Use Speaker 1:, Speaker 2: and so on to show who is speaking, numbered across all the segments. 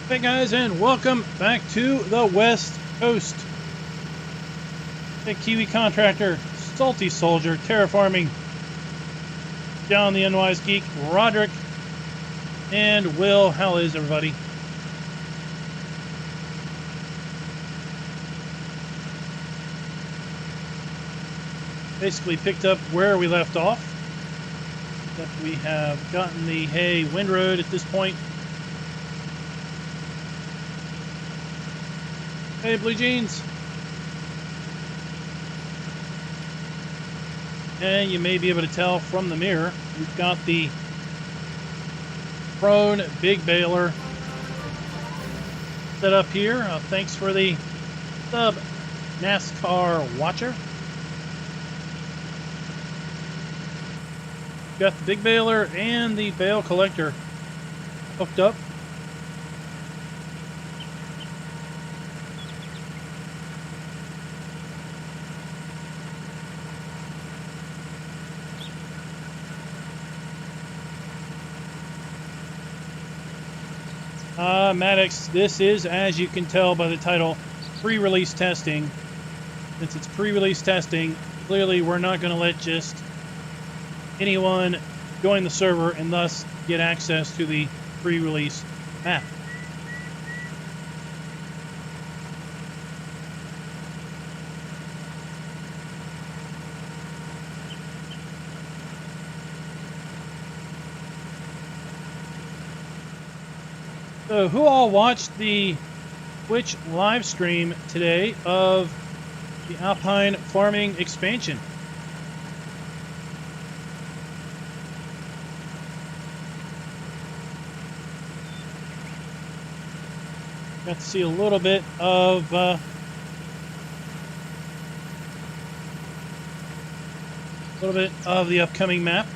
Speaker 1: Hey guys, and welcome back to the West Coast. The Kiwi contractor, Salty Soldier, Terraforming, John the Unwise Geek, Roderick, and Will. How is everybody? Basically picked up where we left off. That we have gotten the hay windrowed at this point. Hey, Blue Jeans. And you may be able to tell from the mirror, we've got the prone big baler set up here. Thanks for the sub, NASCAR watcher. Got the big baler and the bale collector hooked up. Maddox, this is, as you can tell by the title, pre-release testing. Since it's pre-release testing, clearly we're not going to let just anyone join the server and thus get access to the pre-release map. So who all watched the Twitch live stream today of the Alpine farming expansion? Got to see a little bit of the upcoming map.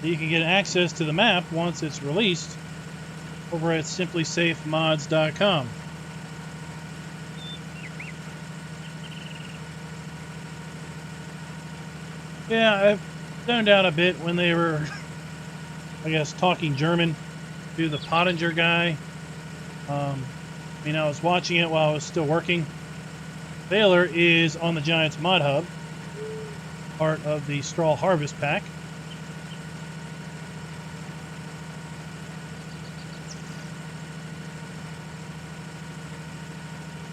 Speaker 1: You can get access to the map once it's released over at simplysafemods.com. Yeah, I've zoned out a bit when they were, I guess, talking German to the Pottinger guy. I was watching it while I was still working. Baler is on the Giants Mod Hub, part of the Straw Harvest Pack.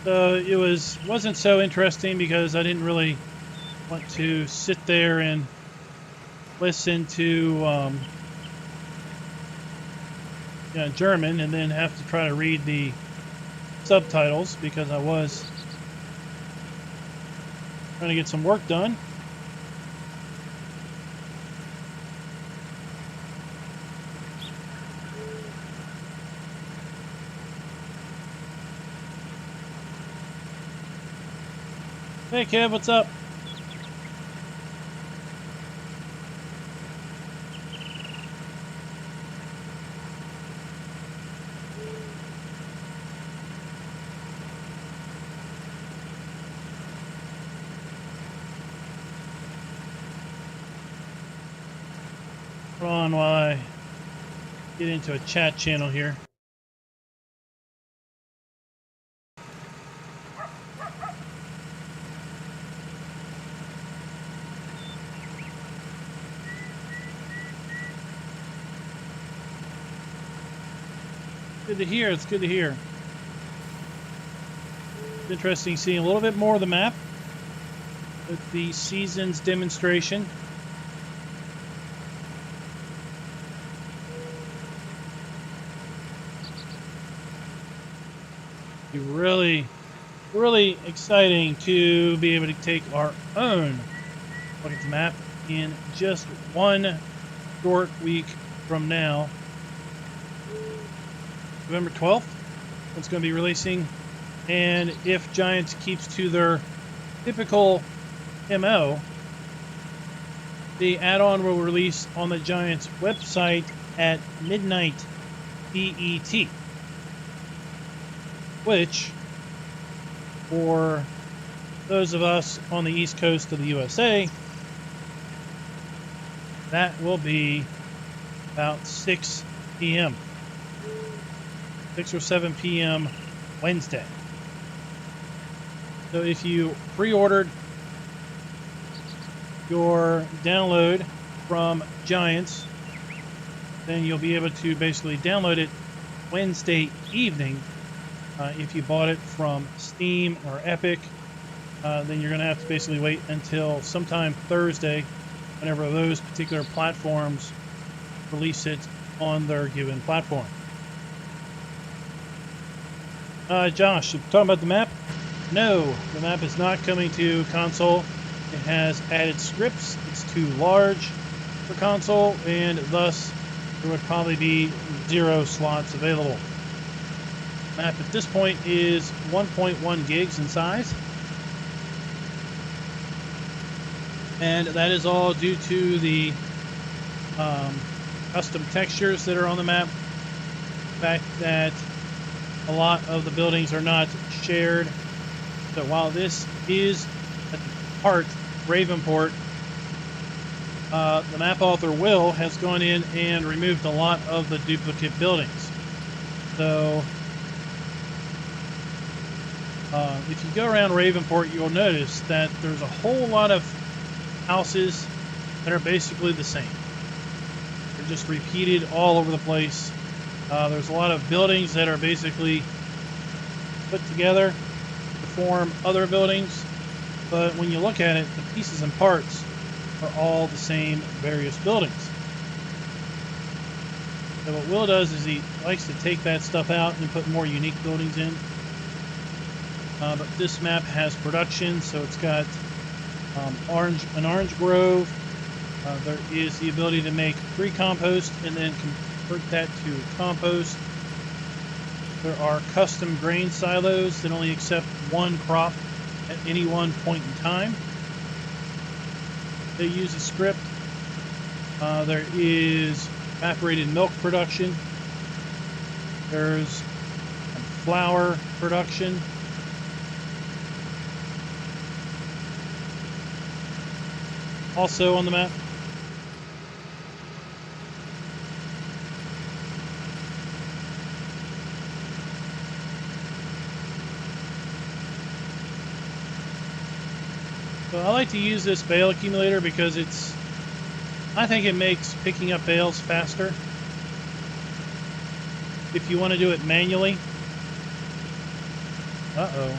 Speaker 1: So it wasn't so interesting because I didn't really want to sit there and listen to German and then have to try to read the subtitles because I was trying to get some work done. Hey Kev, what's up? Hold on while I get into a chat channel here. Good to hear. It's good to hear. It's interesting seeing a little bit more of the map with the seasons demonstration. Be really, really exciting to be able to take our own look at the map in just one short week from now. November 12th, it's going to be releasing, and if Giants keeps to their typical MO, the add-on will release on the Giants website at midnight BET, which for those of us on the east coast of the USA, that will be about 6 p.m. 6 or 7 p.m. Wednesday. So if you pre-ordered your download from Giants, then you'll be able to basically download it Wednesday evening. If you bought it from Steam or Epic, then you're going to have to basically wait until sometime Thursday, whenever those particular platforms release it on their given platform. Josh, you talking about the map? No, the map is not coming to console. It has added scripts. It's too large for console, and thus there would probably be 0 slots available. Map at this point is 1.1 gigs in size, and that is all due to the custom textures that are on the map. The fact that a lot of the buildings are not shared. So while this is at the heart Ravenport, the map author Will has gone in and removed a lot of the duplicate buildings. So if you go around Ravenport, you'll notice that there's a whole lot of houses that are basically the same. They're just repeated all over the place. There's a lot of buildings that are basically put together to form other buildings, but when you look at it, the pieces and parts are all the same various buildings. So what Will does is he likes to take that stuff out and put more unique buildings in. But this map has production, so it's got an orange grove. There is the ability to make pre-compost and then convert that to compost. There are custom grain silos that only accept one crop at any one point in time. They use a script. There is evaporated milk production. There's flour production. Also on the map. So I like to use this bale accumulator because I think it makes picking up bales faster. If you want to do it manually. Uh-oh.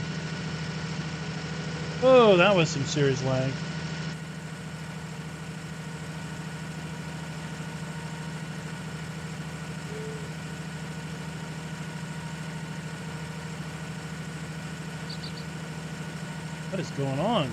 Speaker 1: Oh, that was some serious lag. What is going on?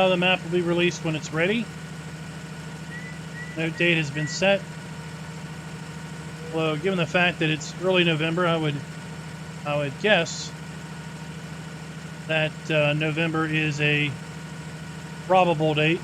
Speaker 1: The map will be released when it's ready. No date has been set. Well, given the fact that it's early November, I would guess that November is a probable date.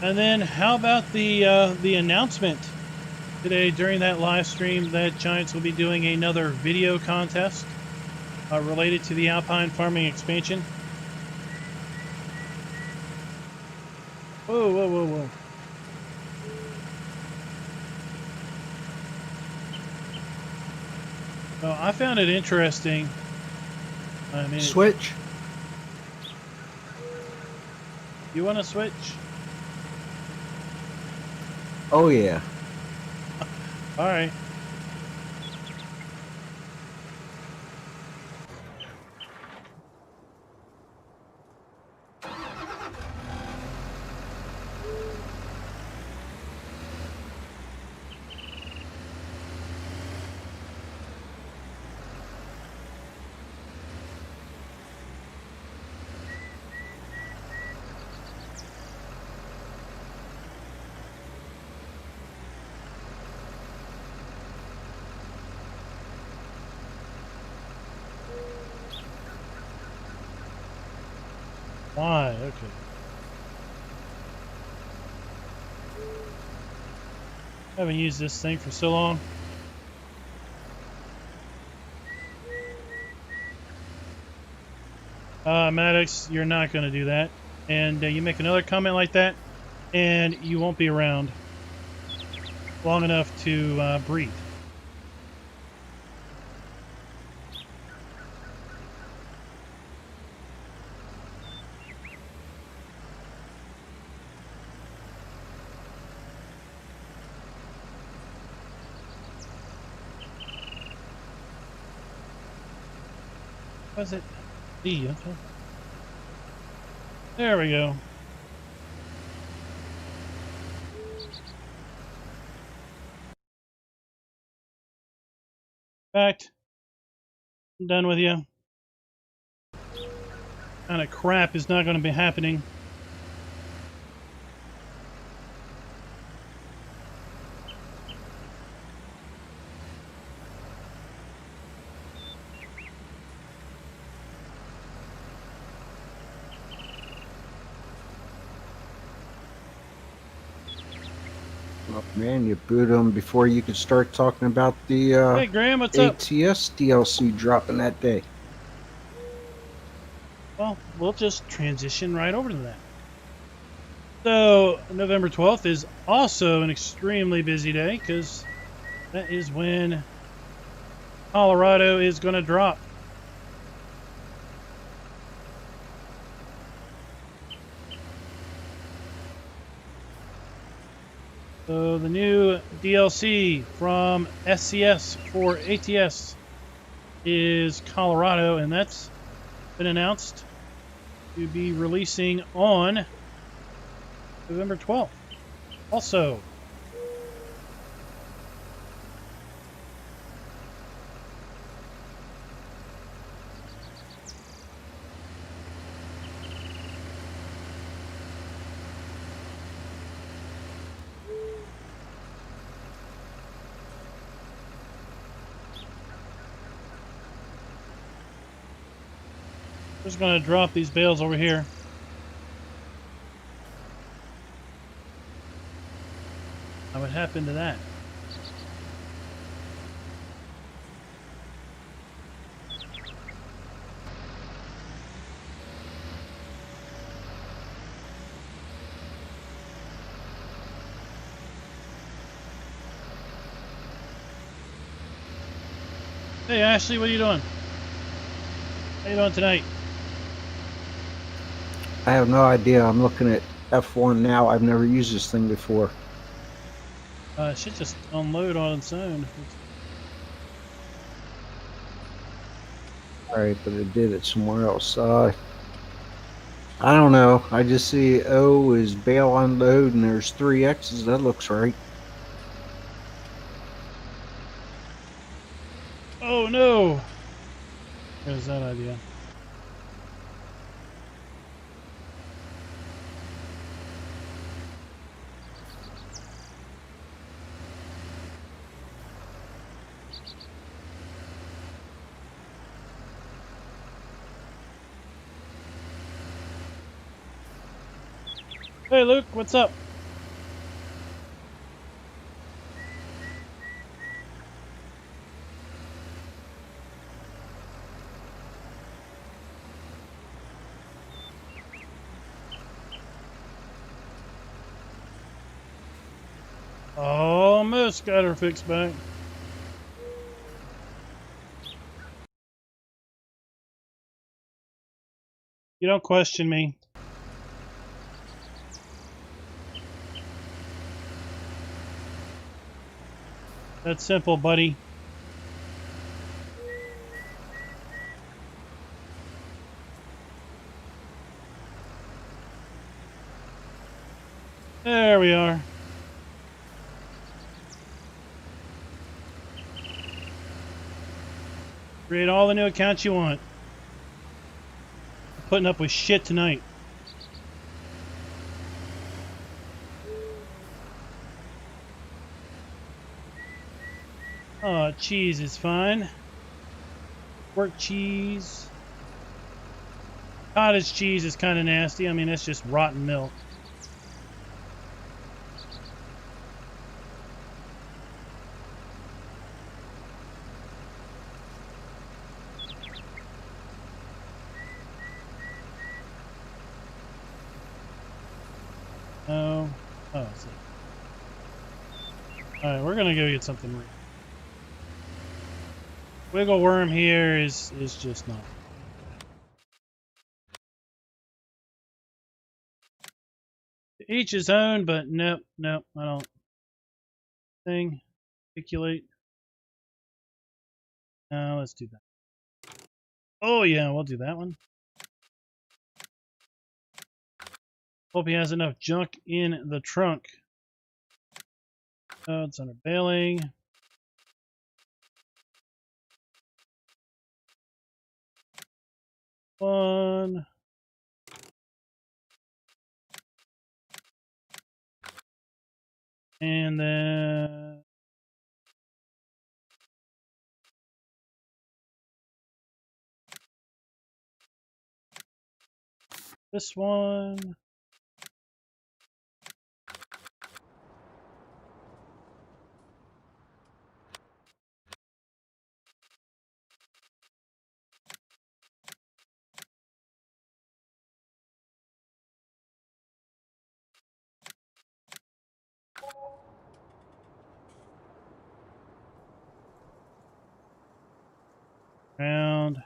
Speaker 1: And then how about the announcement today during that live stream that Giants will be doing another video contest related to the Alpine farming expansion? Whoa, whoa, whoa, whoa. So I found it interesting. I mean,
Speaker 2: Switch.
Speaker 1: You want to switch?
Speaker 2: Oh yeah.
Speaker 1: All right. Why? Okay. Haven't used this thing for so long. Maddox, you're not going to do that. And you make another comment like that, and you won't be around long enough to breed. Was it D? Okay. There we go. Fact, I'm done with you. Kind of crap is not going to be happening.
Speaker 2: Oh, man, you boot them before you could start talking about the
Speaker 1: Hey, Graham, what's up?
Speaker 2: ATS DLC dropping that day.
Speaker 1: Well, we'll just transition right over to that. So, November 12th is also an extremely busy day because that is when Colorado is going to drop. So, the new DLC from SCS for ATS is Colorado, and that's been announced to be releasing on November 12th. Also, we're just going to drop these bales over here. Now, what happened to that? Hey, Ashley, what are you doing? How you doing tonight?
Speaker 2: I have no idea. I'm looking at F1 now. I've never used this thing before.
Speaker 1: It should just unload on its own.
Speaker 2: All right, but it did it somewhere else. I don't know. I just see O is Bale unload and there's 3 X's. That looks right.
Speaker 1: Oh no! There's that idea. Hey Luke, what's up? Almost got her fixed back. You don't question me. That's simple, buddy. There we are. Create all the new accounts you want. Putting up with shit tonight. Oh, cheese is fine. Work cheese. Cottage cheese is kind of nasty. I mean, that's just rotten milk. Oh, oh, see. All right, we're gonna go get something real. Wiggle worm here is just not. Each his own, but nope, nope, I don't. Thing, articulate. Let's do that. Oh yeah, we'll do that one. Hope he has enough junk in the trunk. Oh, it's under baling. One. And then this one. Round.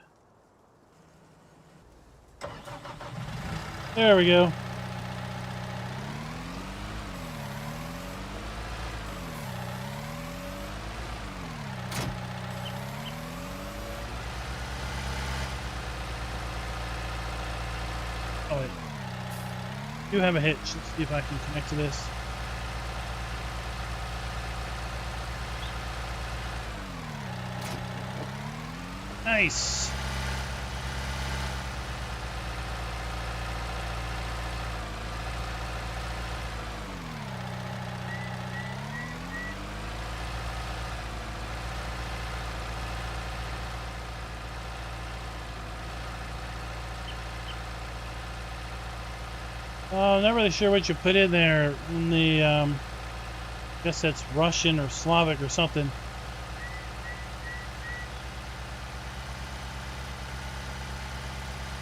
Speaker 1: There we go. Oh wait. I do have a hitch. Let's see if I can connect to this. Nice. I'm not really sure what you put in there in the, I guess that's Russian or Slavic or something.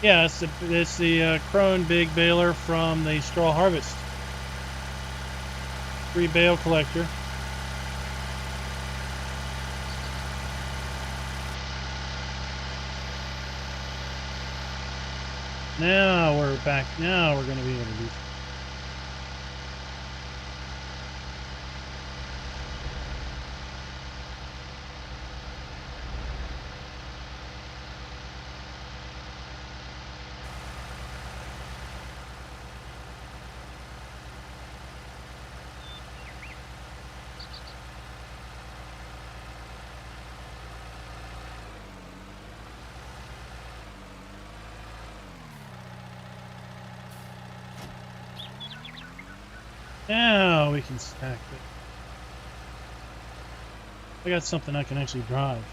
Speaker 1: Yeah, it's the Crone Big Baler from the Straw Harvest. Free bale collector. Now we're back. Now we're going to be able to do. Now we can stack it. I got something I can actually drive.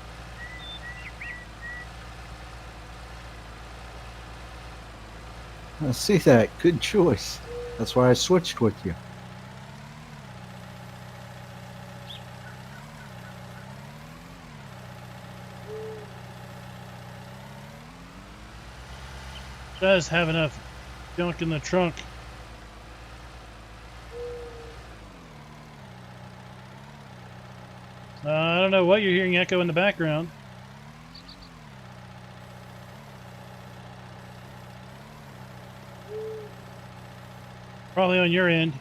Speaker 2: I see that. Good choice. That's why I switched with you.
Speaker 1: Does have enough junk in the trunk. I don't know what you're hearing echo in the background. Probably on your end.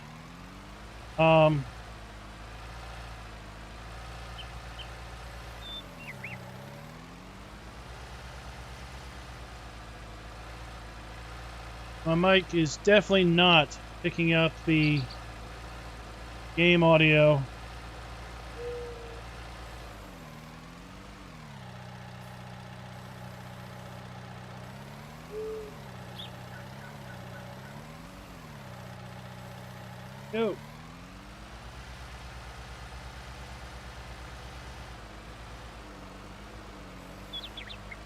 Speaker 1: My mic is definitely not picking up the game audio. Go.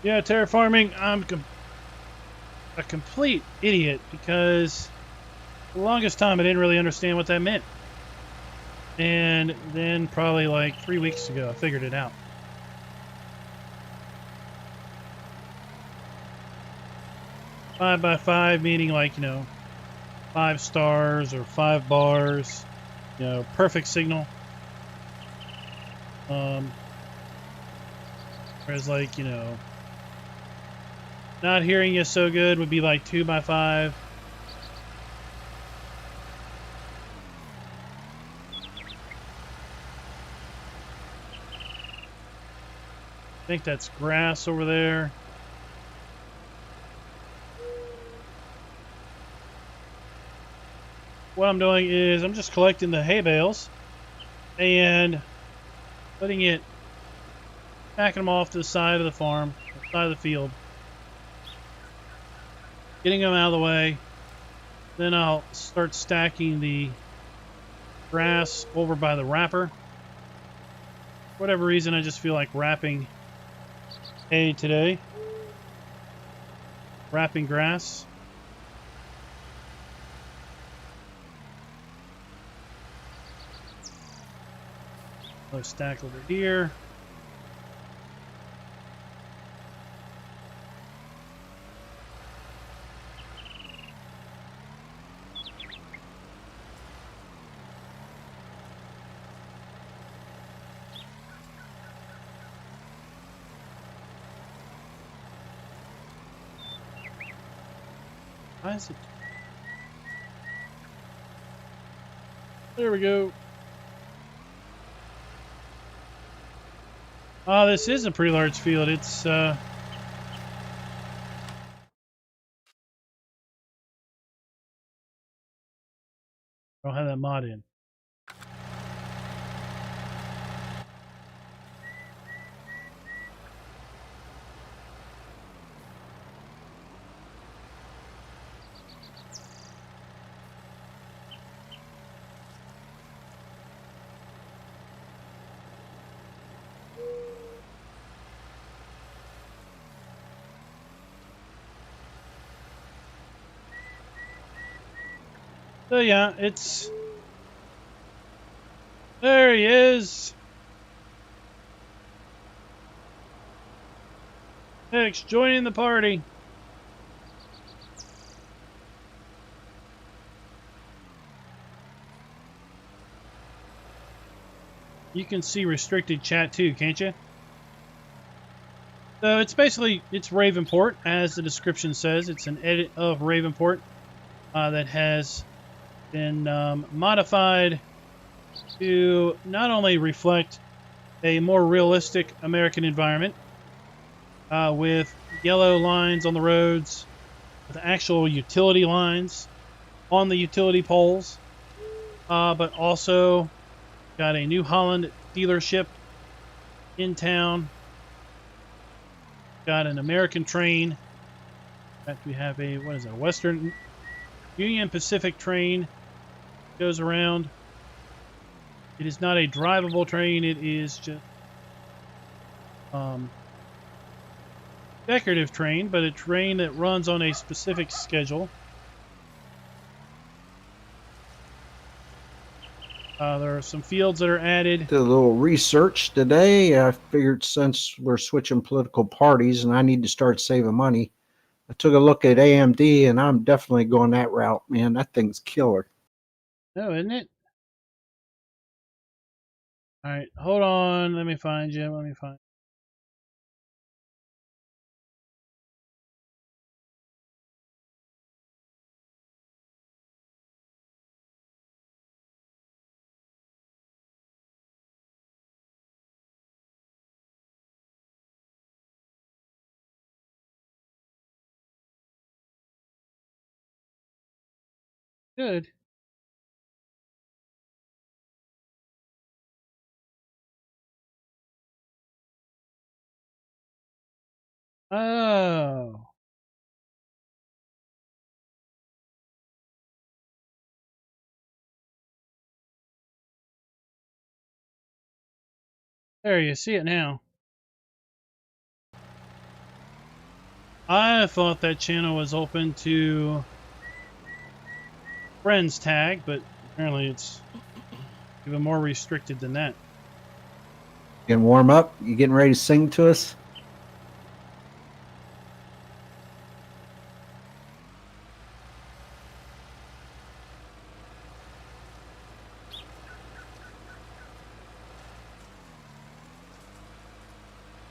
Speaker 1: Yeah, terraforming. I'm a complete idiot because for the longest time I didn't really understand what that meant. And then probably like 3 weeks ago, I figured it out. Five by five, meaning like, 5 stars or 5 bars, perfect signal. Whereas like, not hearing you so good would be like 2 by 5. I think that's grass over there. What I'm doing is I'm just collecting the hay bales and putting it, packing them off to the side of the farm, side of the field, getting them out of the way. Then I'll start stacking the grass over by the wrapper. For whatever reason, I just feel like wrapping hay today. Wrapping grass. Another stack over here. Why is it? There we go. Oh, this is a pretty large field. It's I don't have that mod in. So yeah, it's there he is. Hicks joining the party. You can see restricted chat too, can't you? So it's basically, it's Ravenport, as the description says. It's an edit of Ravenport that has been modified to not only reflect a more realistic American environment with yellow lines on the roads, with actual utility lines on the utility poles, but also got a New Holland dealership in town. Got an American train. In fact, we have a, what is it, a Western Union Pacific train goes around. It is not a drivable train. It is just decorative train, but a train that runs on a specific schedule. There are some fields that are added.
Speaker 2: Did a little research today. I figured since we're switching political parties and I need to start saving money, I took a look at AMD and I'm definitely going that route, man. That thing's killer.
Speaker 1: Oh, isn't it? All right, hold on. Let me find you. Let me find. Good. Oh. There, you see it now. I thought that channel was open to friends tag, but apparently it's even more restricted than that.
Speaker 2: Getting warm up? You getting ready to sing to us?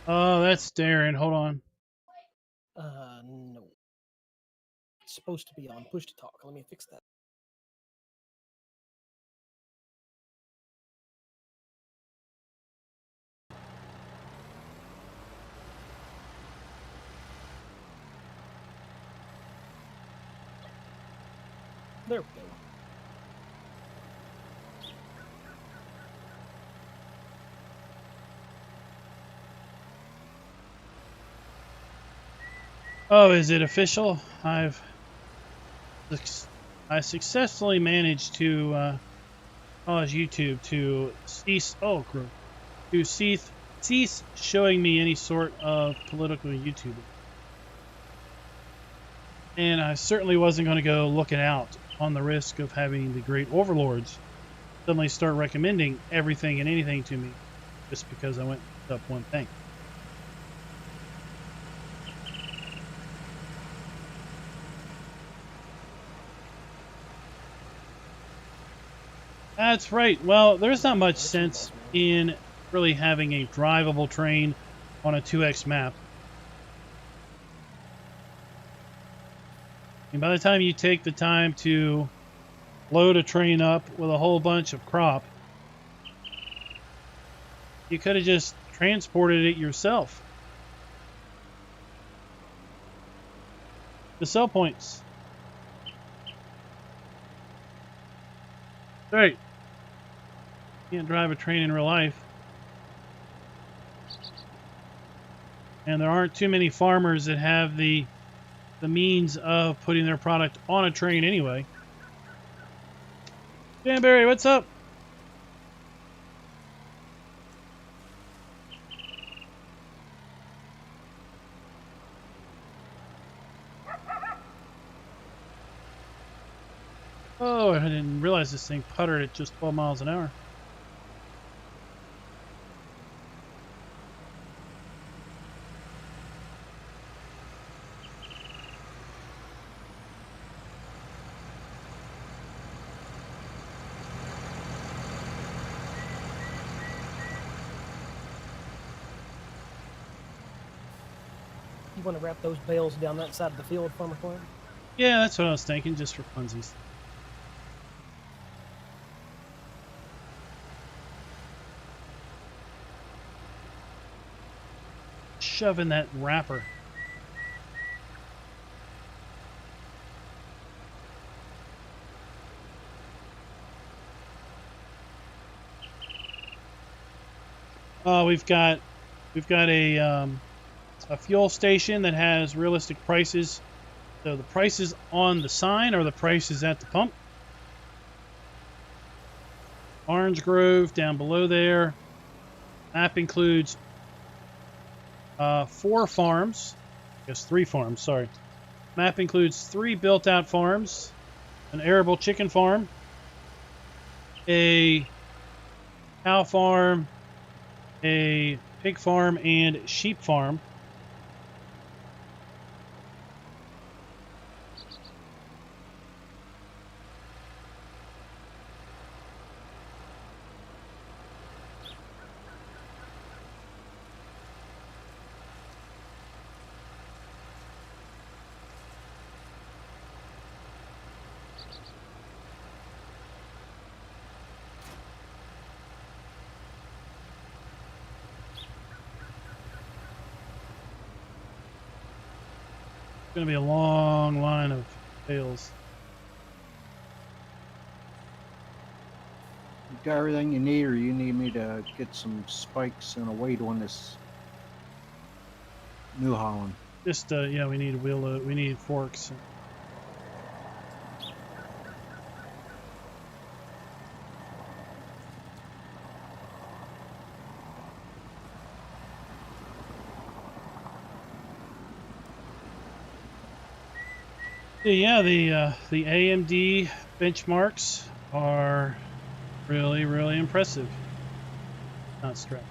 Speaker 1: Oh, that's Darren. Hold on.
Speaker 3: No. It's supposed to be on push to talk. Let me fix that. There we go.
Speaker 1: Oh, is it official? I successfully managed to cause YouTube to cease. Oh, to cease showing me any sort of political YouTubing. And I certainly wasn't going to go looking out on the risk of having the great overlords suddenly start recommending everything and anything to me just because I went and looked up one thing. That's right. Well, there's not much sense in really having a drivable train on a 2x map. And by the time you take the time to load a train up with a whole bunch of crop, you could have just transported it yourself. The sell points. Right. Can't drive a train in real life. And there aren't too many farmers that have the means of putting their product on a train anyway. Danbury, what's up? Oh, I didn't realize this thing puttered at just 12 miles an hour.
Speaker 3: You want to wrap those bales down that side of the field, Farmer Clan?
Speaker 1: Yeah, that's what I was thinking, just for funsies. Shove in that wrapper. We've got a fuel station that has realistic prices. So the prices on the sign are the prices at the pump. Orange Grove down below there. Map includes 4 farms. I guess 3 farms, sorry. Map includes 3 built-out farms, an arable chicken farm, a cow farm, a pig farm, and sheep farm. It's going to be a long line of bales.
Speaker 2: got everything you need, or you need me to get some spikes and a weight on this New Holland?
Speaker 1: Just yeah, we need wheel load. We need forks. Yeah, the AMD benchmarks are really impressive. Not strapped.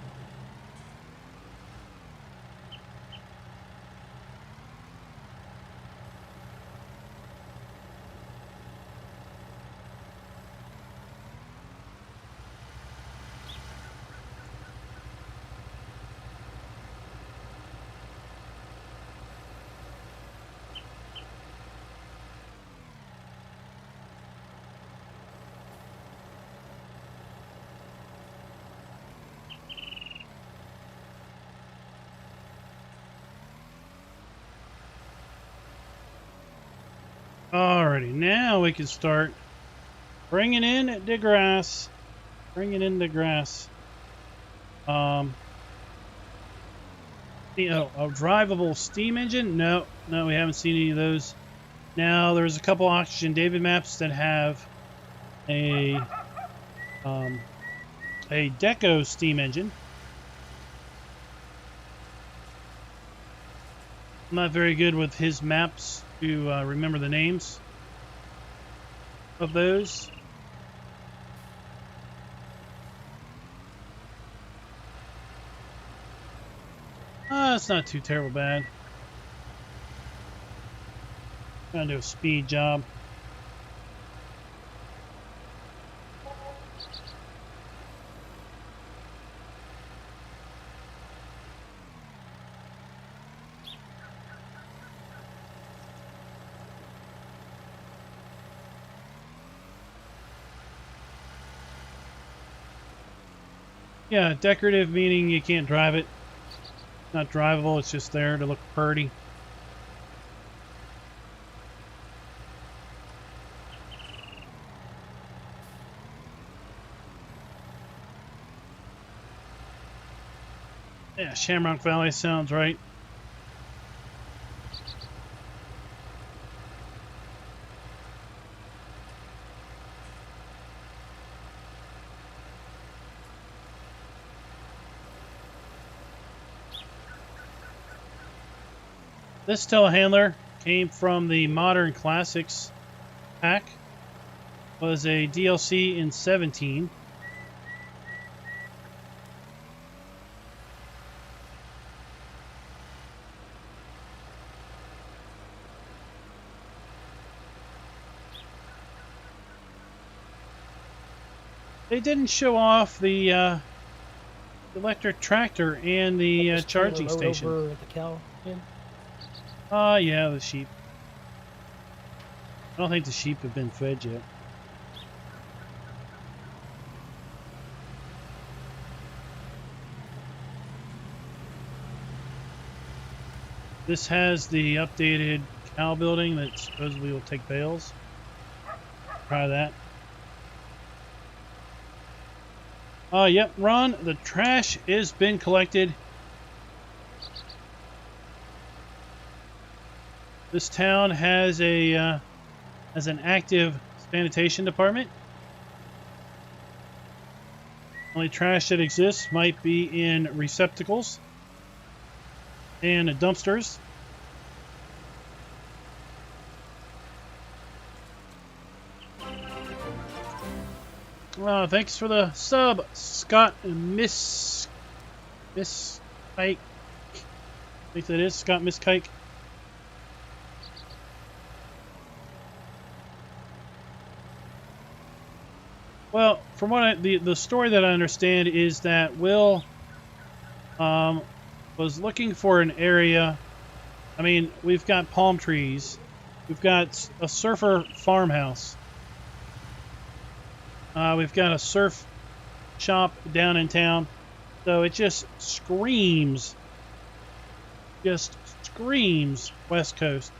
Speaker 1: Alrighty, now we can start bringing in the grass. Bringing in the grass. You know, a drivable steam engine? No, we haven't seen any of those. Now, there's a couple Oxygen David maps that have a Deco steam engine. I'm not very good with his maps to remember the names of those. It's not too terrible bad. Trying to do a speed job. Yeah, decorative meaning you can't drive it. It's not drivable, it's just there to look pretty. Yeah, Shamrock Valley sounds right. This telehandler came from the Modern Classics pack. Was a DLC in 17. They didn't show off the electric tractor and the charging station.
Speaker 3: Over at the cow pen?
Speaker 1: Yeah, the sheep. I don't think the sheep have been fed yet. This has the updated cow building that supposedly will take bales. Try that. Yep, Ron, the trash has been collected. This town has an active sanitation department. Only trash that exists might be in receptacles and dumpsters. Thanks for the sub, Scott and Miss Kike. I think that is Scott Miss Kike. Well, from what the story that I understand is that Will was looking for an area. I mean, we've got palm trees. We've got a surfer farmhouse. We've got a surf shop down in town. So it just screams West Coast.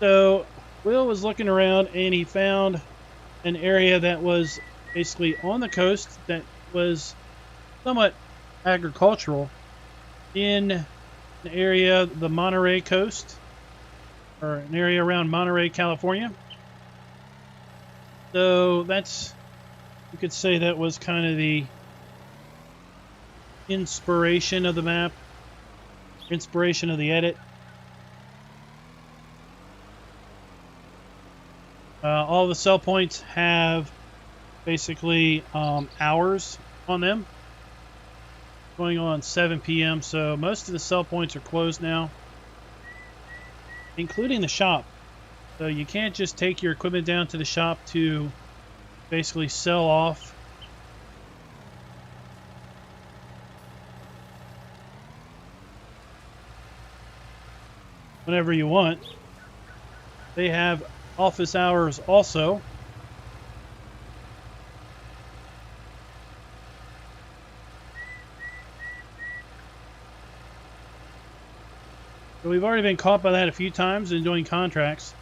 Speaker 1: So Will was looking around and he found an area that was basically on the coast that was somewhat agricultural in an area, the Monterey coast, or an area around Monterey, California. So that's, you could say that was kind of the inspiration of the map, inspiration of the edit. All the sell points have basically hours on them, going on 7 p.m. So most of the sell points are closed now, including the shop. So you can't just take your equipment down to the shop to basically sell off whenever you want. They have office hours also. So we've already been caught by that a few times in doing contracts.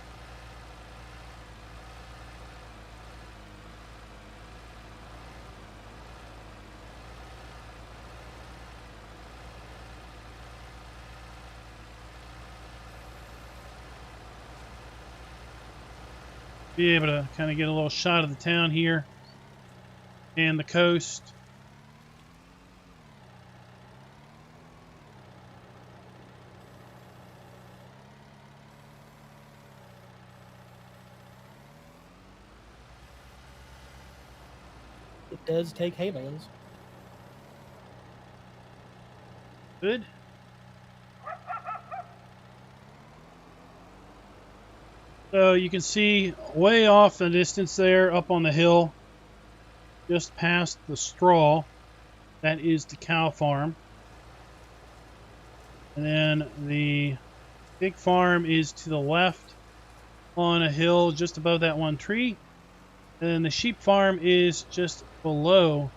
Speaker 1: Be able to kind of get a little shot of the town here and the coast.
Speaker 3: It does take hay bales.
Speaker 1: Good. So you can see way off in the distance there, up on the hill, just past the straw, that is the cow farm. And then the big farm is to the left on a hill just above that one tree. And then the sheep farm is just below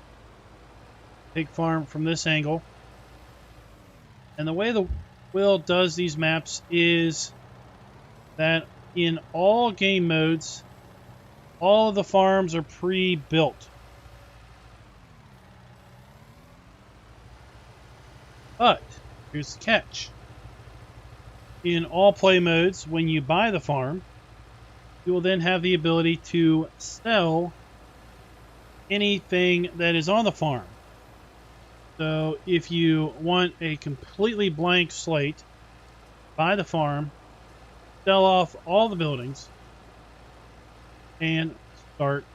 Speaker 1: the pig farm from this angle. And the way the wheel does these maps is that in all game modes, all of the farms are pre-built. But here's the catch. In all play modes, when you buy the farm, you will then have the ability to sell anything that is on the farm. So if you want a completely blank slate, buy the farm, sell off all the buildings, and start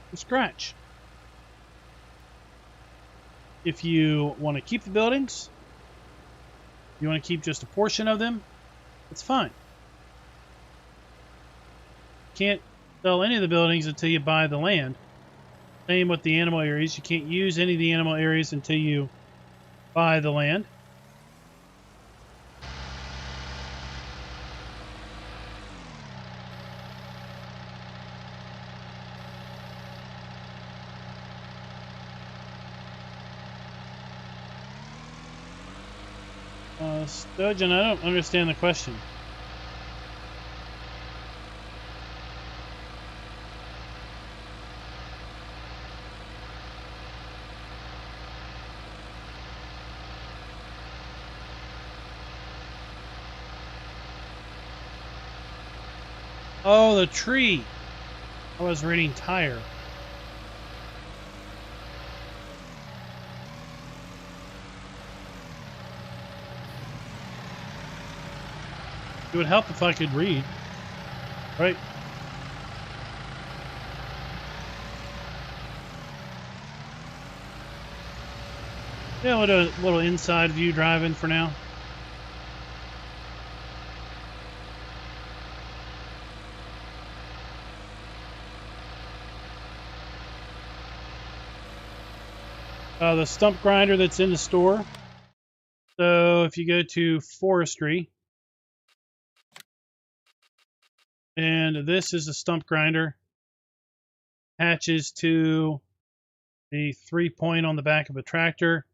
Speaker 1: from scratch. If you want to keep the buildings, you want to keep just a portion of them, it's fine. You can't sell any of the buildings until you buy the land. Same with the animal areas. You can't use any of the animal areas until you buy the land. Sturgeon, I don't understand the question. Oh, the tree. I was reading tire. It would help if I could read, right? Yeah, we'll do a little inside view driving for now. The stump grinder that's in the store. So if you go to forestry, and this is a stump grinder, attaches to the 3-point on the back of a tractor,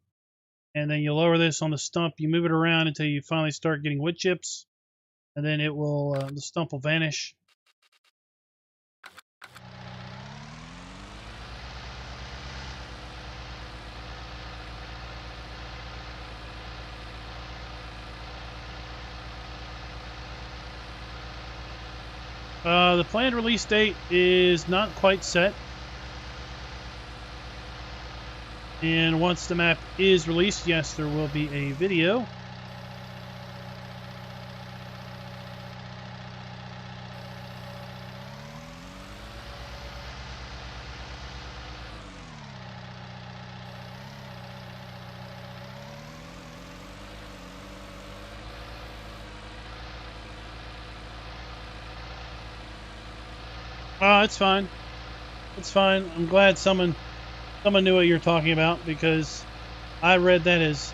Speaker 1: and then you lower this on the stump, you move it around until you finally start getting wood chips, and then it will, the stump will vanish. The planned release date is not quite set. And once the map is released, yes, there will be a video. It's fine. It's fine. I'm glad someone knew what you're talking about, because I read that as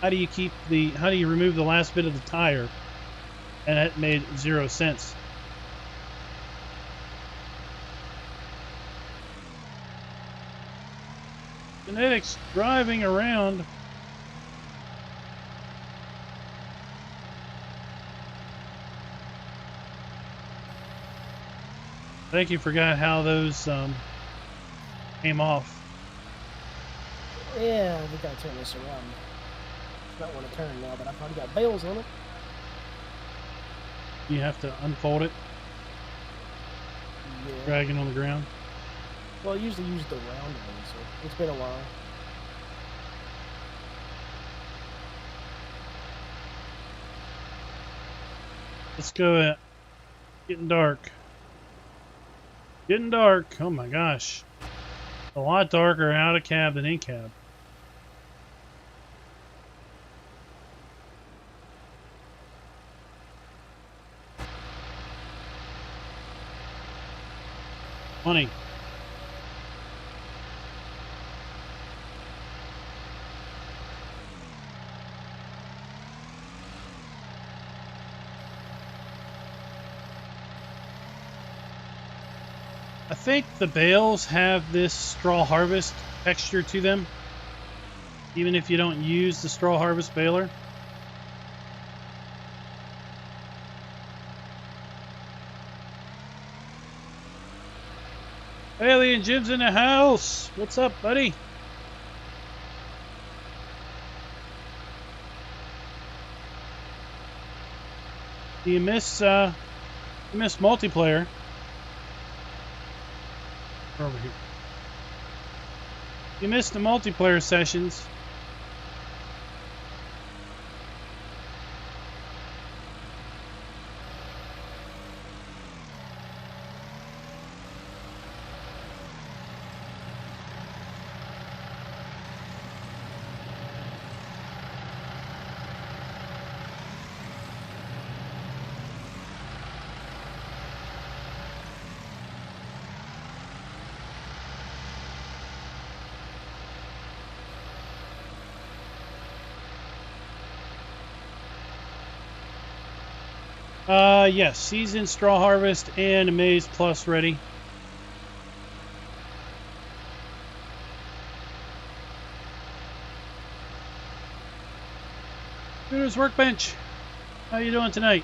Speaker 1: how do you remove the last bit of the tire, and that made 0 sense. Genetics driving around. I think you forgot how those came off.
Speaker 3: Yeah, we gotta turn this around. I don't want to turn now, but I've already got bales on it.
Speaker 1: You have to unfold it,
Speaker 3: Yeah.
Speaker 1: drag it on the ground.
Speaker 3: Well, I usually use the round one, so it's been a while.
Speaker 1: Let's go. Getting dark. Getting dark. Oh my gosh. A lot darker out of cab than in cab. Funny. I think the bales have this straw harvest texture to them, even if you don't use the straw harvest baler. Alien Jim's in the house. What's up, buddy? You miss multiplayer. Over here. You missed the multiplayer sessions. Yes, season straw harvest and maize plus ready. Shooter's Workbench. How you doing tonight?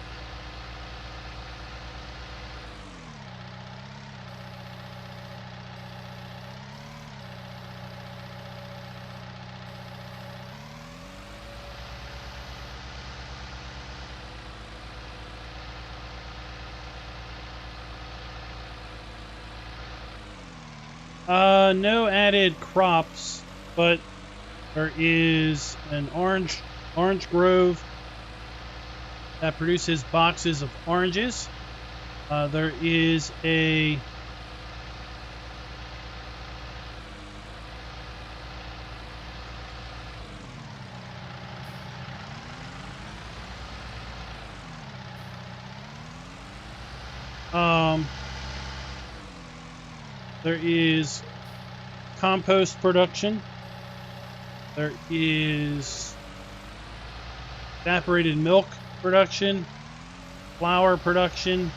Speaker 1: No added crops, but there is an orange grove that produces boxes of oranges. There is a there is compost production. There is evaporated milk production, flour production.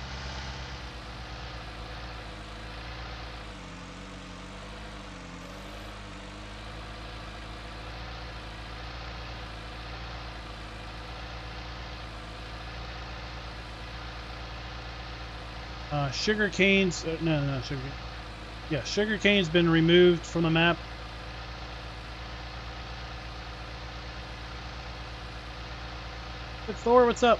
Speaker 1: Sugar canes, no, sugar. Yeah, sugar cane's been removed from the map. Good Thor, what's up?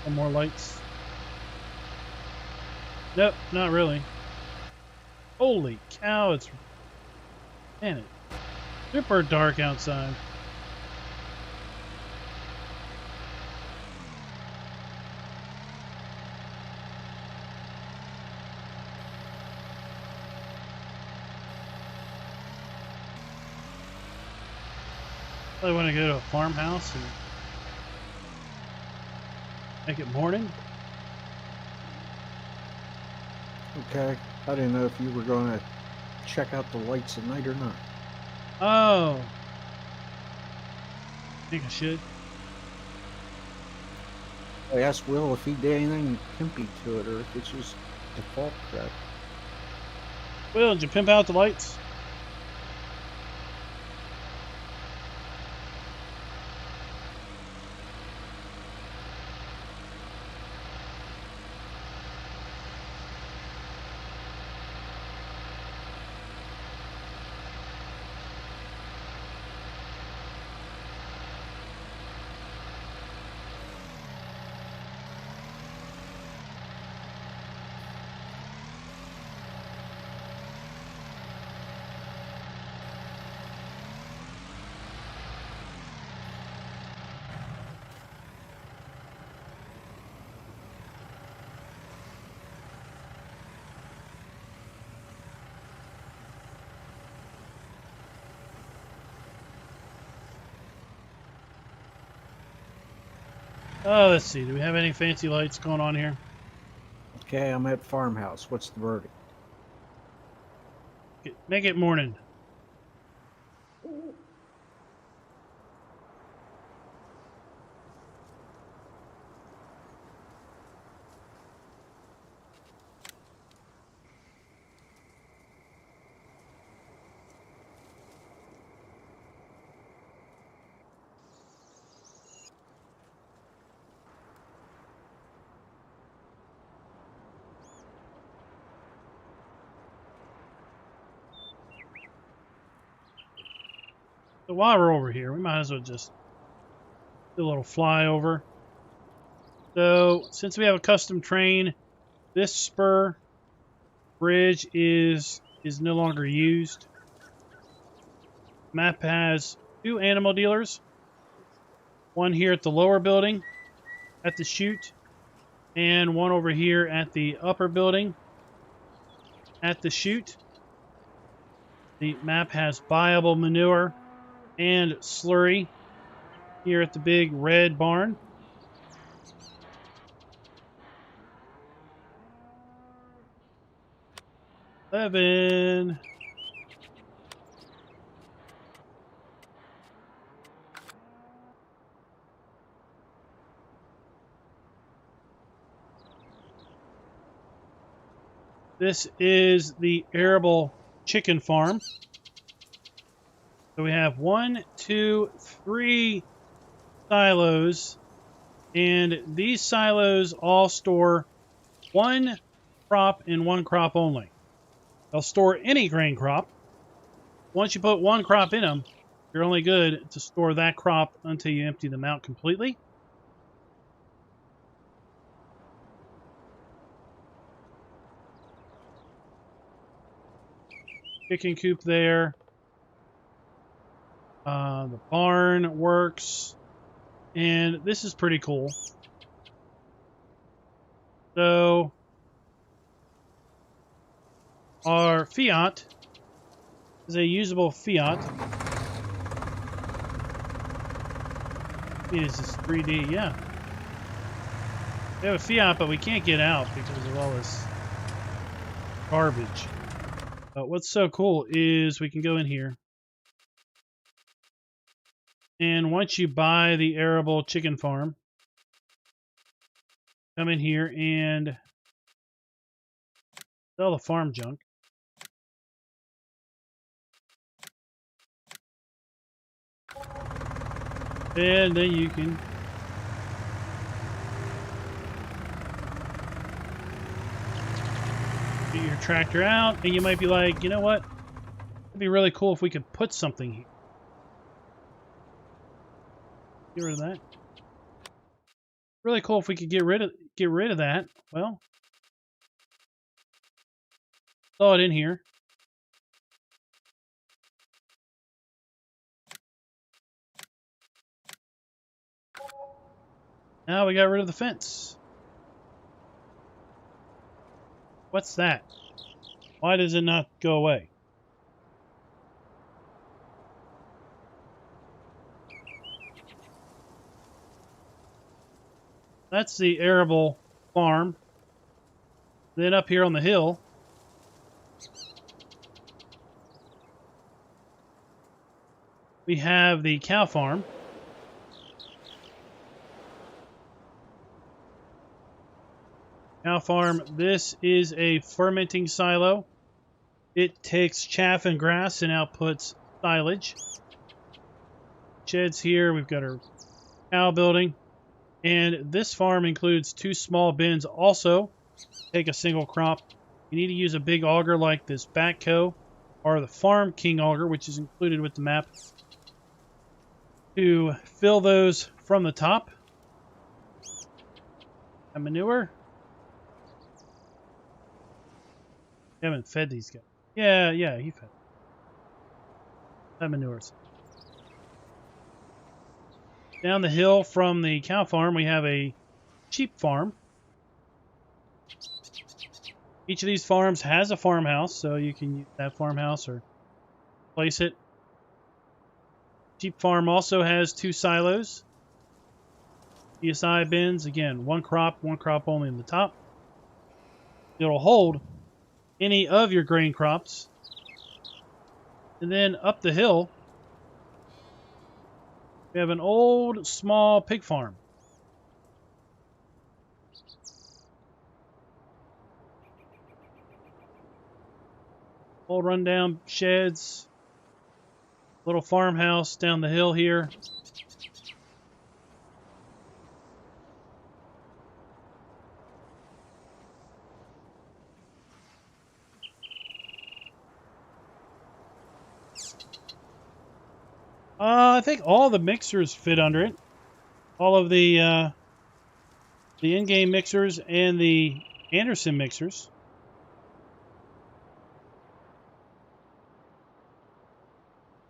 Speaker 1: Some more lights. Nope, not really. Holy cow, it's... Man, it's super dark outside. I want to go to a farmhouse and make it morning.
Speaker 2: Okay. I didn't know if you were going to check out the lights at night or not.
Speaker 1: Oh. I think I should.
Speaker 2: I asked Will if he did anything pimpy to it or if it's just default crap.
Speaker 1: Will, did you pimp out the lights? Oh, let's see. Do we have any fancy lights going on here?
Speaker 2: Okay, I'm at farmhouse. What's the verdict?
Speaker 1: Make it morning. So while we're over here, we might as well just do a little flyover. So since we have a custom train, this spur bridge is no longer used. Map has 2 animal dealers. One here at the lower building at the chute, and one over here at the upper building at the chute. The map has viable manure and slurry here at the big red barn. Eleven. This is the arable chicken farm. So we have 1, 2, 3 silos, and these silos all store 1 crop and 1 crop only. They'll store any grain crop. Once you put 1 crop in them, you're only good to store that crop until you empty them out completely. Chicken coop there. The barn works. And this is pretty cool. So, our Fiat is a usable Fiat. Is this 3D? Yeah. We have a Fiat, but we can't get out because of all this garbage. But what's so cool is we can go in here. And once you buy the arable chicken farm, come in here and sell the farm junk. And then you can get your tractor out, and you might be like, you know what? It'd be really cool if we could put something here. Get rid of that. Really cool if we could get rid of that. Well, saw it in here. Now we got rid of the fence. What's that? Why does it not go away? That's the arable farm. Then up here on the hill, we have the cow farm. Cow farm, this is a fermenting silo. It takes chaff and grass and outputs silage. Sheds here, we've got our cow building. And this farm includes 2 small bins also. Take a single crop. You need to use a big auger like this backhoe or the Farm King auger, which is included with the map, to fill those from the top. A manure. I haven't fed these guys. Yeah, he fed. That manure's. Down the hill from the cow farm, we have a sheep farm. Each of these farms has a farmhouse, so you can use that farmhouse or place it. Sheep farm also has 2 silos. PSI bins, again, one crop only in the top. It'll hold any of your grain crops. And then up the hill, we have an old small pig farm. Old rundown sheds. Little farmhouse down the hill here. I think all the mixers fit under it. All of the in-game mixers and the Anderson mixers.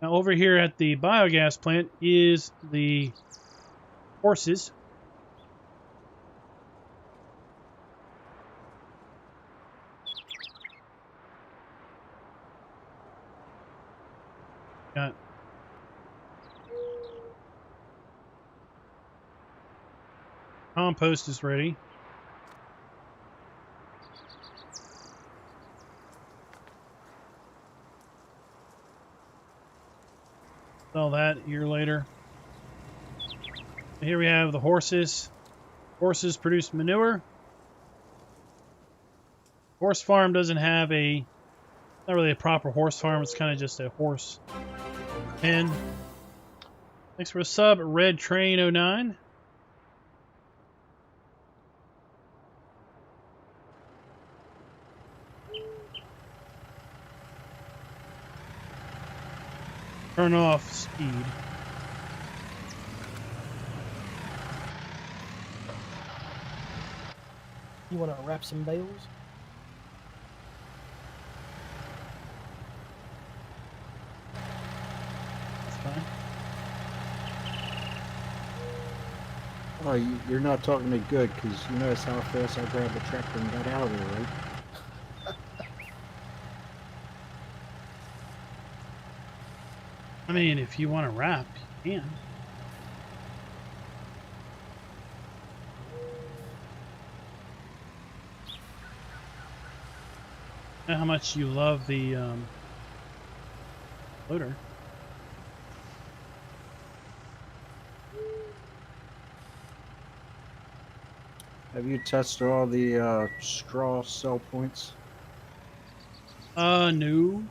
Speaker 1: Now over here at the biogas plant is the horses. Got compost is ready. Sell that a year later. Here we have the horses. Horses produce manure. Horse farm doesn't have not really a proper horse farm. It's kind of just a horse pen. Thanks for a sub, Red Train 09. Turn off speed.
Speaker 3: You want to wrap some bales?
Speaker 1: That's fine.
Speaker 2: Oh, you're not talking to me good, because you notice how fast I grabbed the tractor and got out of there, right?
Speaker 1: I mean, if you want to wrap, you can. I know how much you love the loader.
Speaker 2: Have you tested all the straw cell points?
Speaker 1: No.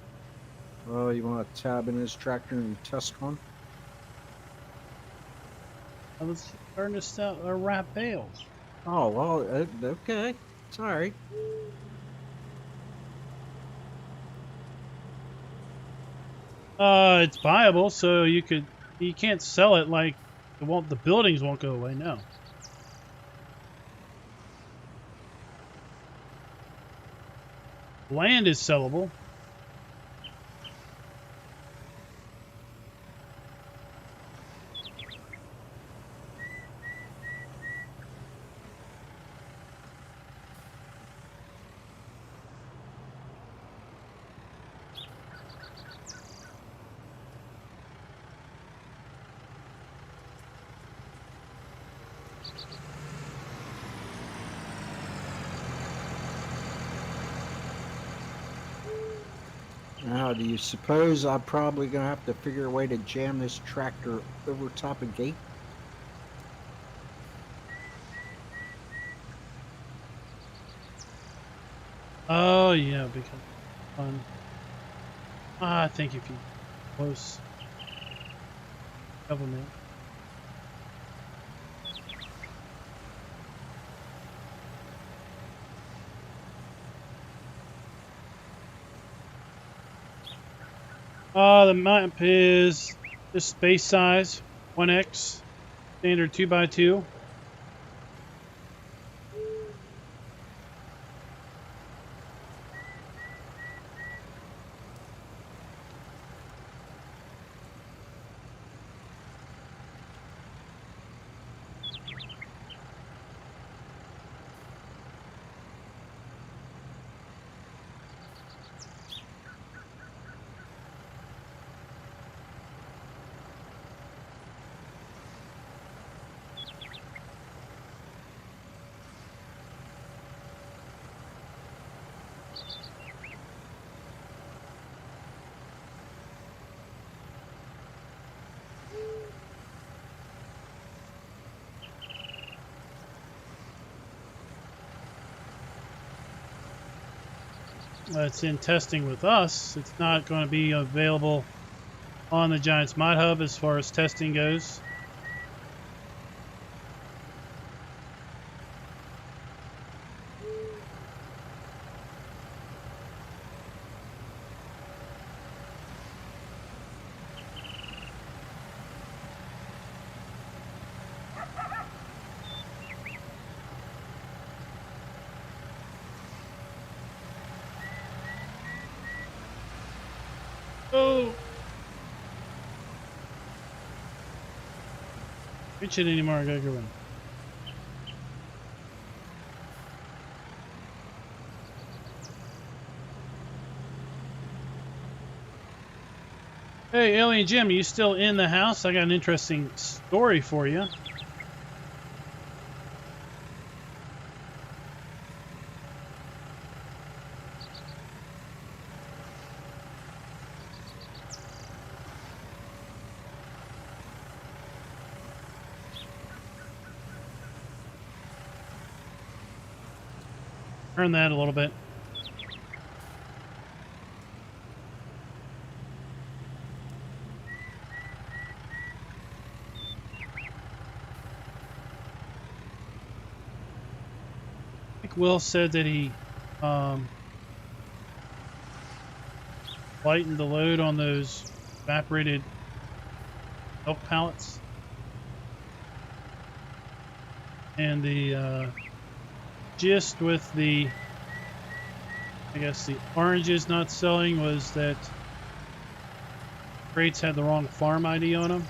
Speaker 2: Well, you want to tab in this tractor and test one?
Speaker 1: I was starting to sell wrap bales.
Speaker 2: Oh, well, okay. It's all right.
Speaker 1: It's viable, so you can't sell it like the buildings won't go away, no. Land is sellable.
Speaker 2: Now, do you suppose I'm probably going to have to figure a way to jam this tractor over top of gate?
Speaker 1: Oh yeah, because fun. I think if you close couple minutes. The map is just space size, 1x, standard 2x2. It's in testing with us. It's not going to be available on the Giants Mod Hub as far as testing goes. Oh! Reach it anymore, I gotta go in. Hey, Alien Jim, you still in the house? I got an interesting story for you. Turn that a little bit. I think Will said that he lightened the load on those evaporated milk pallets. And the gist with the, I guess, the oranges not selling was that crates had the wrong farm ID on them.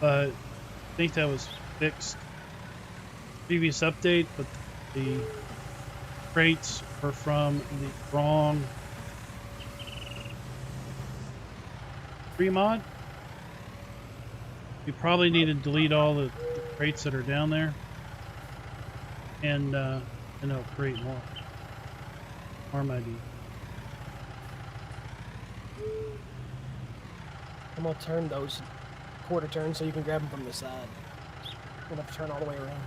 Speaker 1: But I think that was fixed previous update, but the crates were from the wrong pre-mod. You probably need to delete all the crates that are down there. And it'll create more farm ID.
Speaker 3: I'm gonna turn those quarter turns so you can grab them from the side. We'll have to turn all the way around.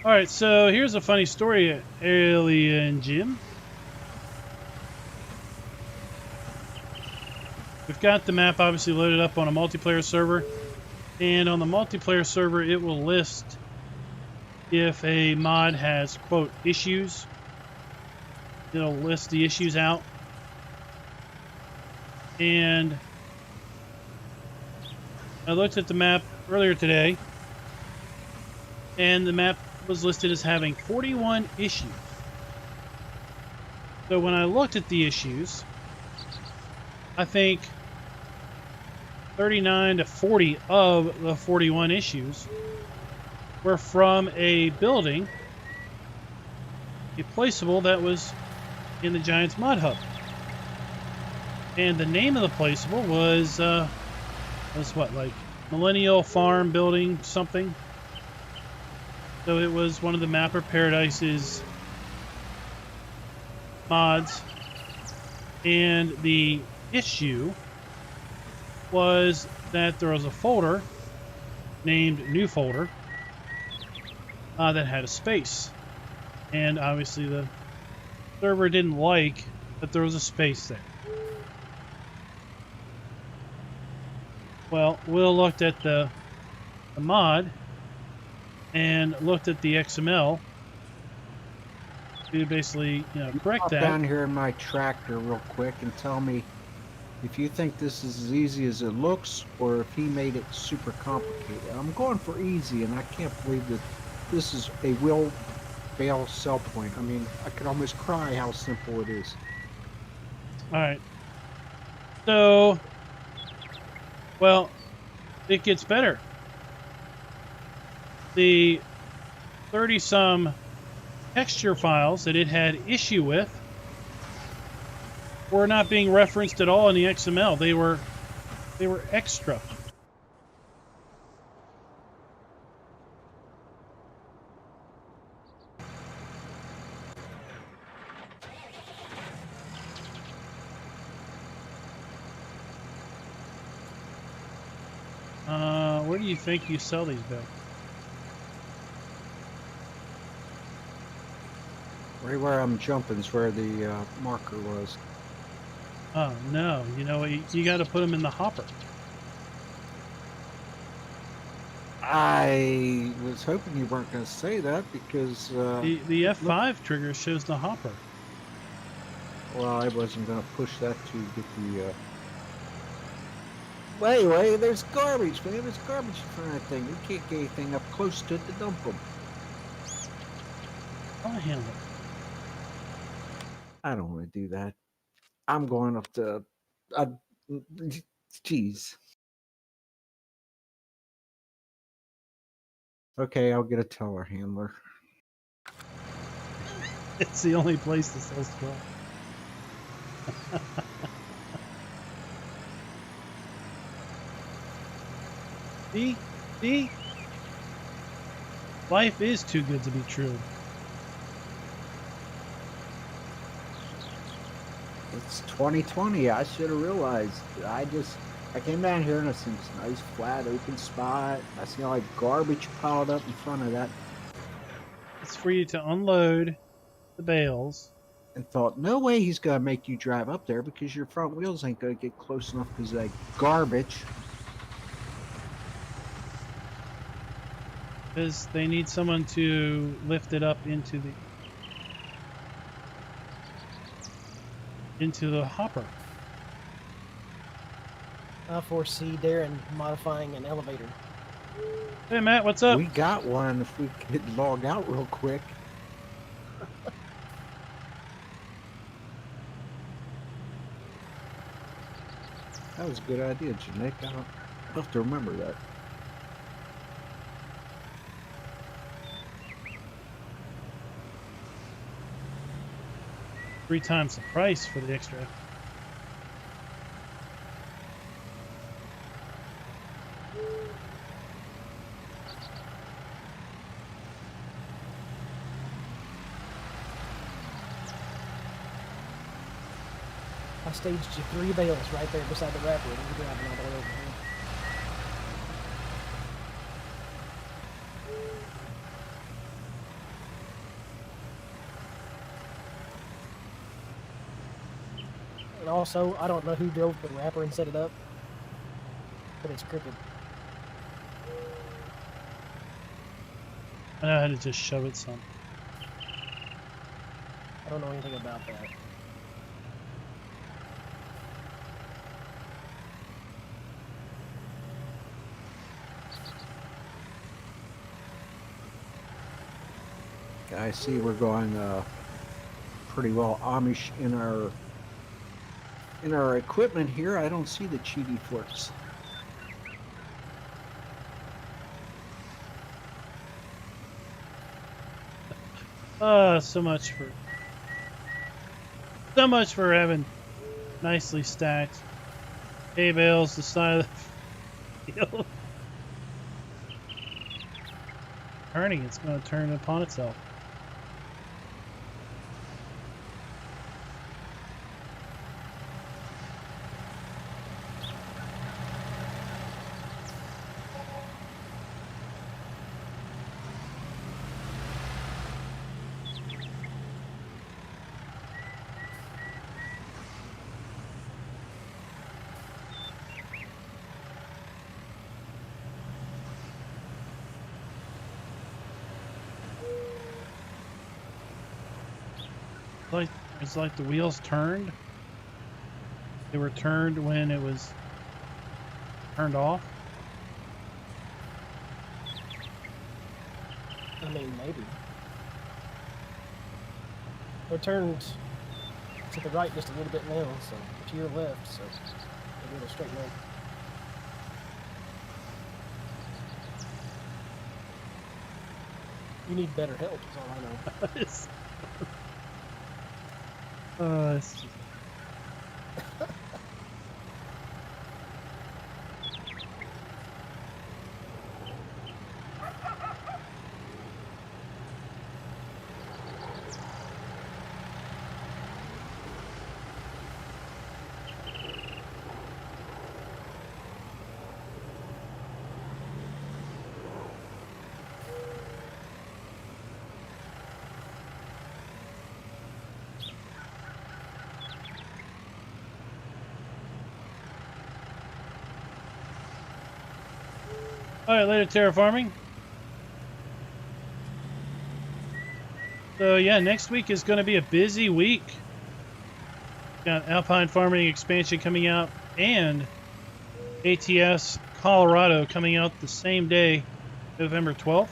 Speaker 1: All right, so here's a funny story, Alien Jim. We've got the map obviously loaded up on a multiplayer server, and on the multiplayer server it will list if a mod has, quote, issues. It'll list the issues out. And I looked at the map earlier today, and the map was listed as having 41 issues. So when I looked at the issues, I think 39 to 40 of the 41 issues were from a building, a placeable that was in the Giants Mod Hub. And the name of the placeable was what, like Millennial Farm Building something. So it was one of the Mapper Paradise's mods. And the issue was that there was a folder named New Folder that had a space. And obviously the server didn't like that there was a space there. Well, Will looked at the mod and looked at the XML to basically, correct
Speaker 2: Hop
Speaker 1: that.
Speaker 2: down here in my tractor real quick and tell me if you think this is as easy as it looks or if he made it super complicated. I'm going for easy, and I can't believe that this is a Will Bale sell point. I mean, I could almost cry how simple it is.
Speaker 1: All right. So, well, it gets better. The 30-some texture files that it had issue with were not being referenced at all in the XML. They were extra. Where do you think you sell these, Bill?
Speaker 2: Right where I'm jumping is where the marker was.
Speaker 1: Oh, no. You know what? You got to put them in the hopper.
Speaker 2: I was hoping you weren't going to say that because...
Speaker 1: The F5 trigger shows the hopper.
Speaker 2: Well, I wasn't going to push that to get the... Well, anyway, there's garbage, man. There's garbage in front of that thing. We can't get anything up close to it to dump them.
Speaker 1: I'll handle it.
Speaker 2: I don't want to do that. I'm going up to... Jeez. Okay, I'll get a telehandler.
Speaker 1: It's the only place that sells straw. See? Life is too good to be true.
Speaker 2: It's 2020. I should have realized. I came down here and I seen this nice flat open spot. I seen all like garbage piled up in front of that.
Speaker 1: It's for you to unload the bales.
Speaker 2: And thought, no way he's gonna make you drive up there because your front wheels ain't gonna get close enough because of that garbage.
Speaker 1: Because they need someone to lift it up into the hopper.
Speaker 3: I foresee Darren modifying an elevator.
Speaker 1: Hey Matt, what's up?
Speaker 2: We got one if we could log out real quick. That was a good idea, Janick. I'll have to remember that.
Speaker 1: Three times the price for the extra.
Speaker 3: I staged you 3 bales right there beside the wrapper, and you're driving all the way over here. And also, I don't know who drove the wrapper and set it up, but it's crooked.
Speaker 1: I know how to just shove it some.
Speaker 3: I don't know anything about that.
Speaker 2: I see we're going pretty well Amish in our equipment here. I don't see the chibi forks.
Speaker 1: So much for having nicely stacked hay bales the side of the field. Turning, it's going to turn upon itself. It's like the wheels turned. They were turned when it was turned off.
Speaker 3: I mean, maybe. We're turned to the right just a little bit now, so to your left, so maybe it'll straighten out. You need better help, is all I know.
Speaker 1: It's just... All right, later, Terraforming. So yeah, next week is going to be a busy week. Got Alpine Farming expansion coming out and ATS Colorado coming out the same day, November 12th.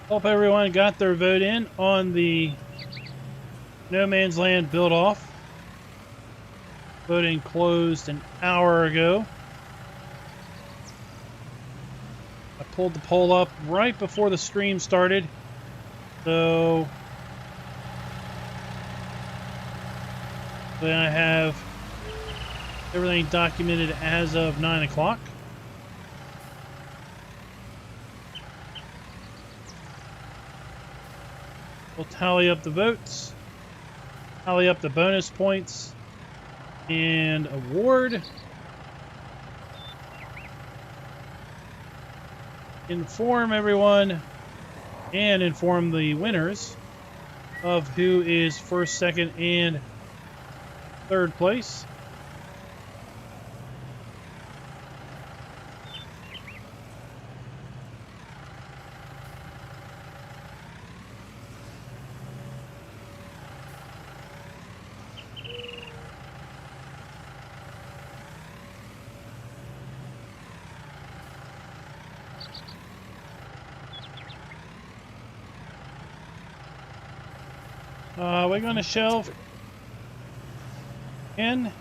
Speaker 1: Hope everyone got their vote in on the No Man's Land build off. Voting closed an hour ago. I pulled the poll up right before the stream started. So then I have everything documented as of 9 o'clock. We'll tally up the votes, tally up the bonus points, and award. Inform everyone and inform the winners of who is first, second, and third place. We're going to shelve in.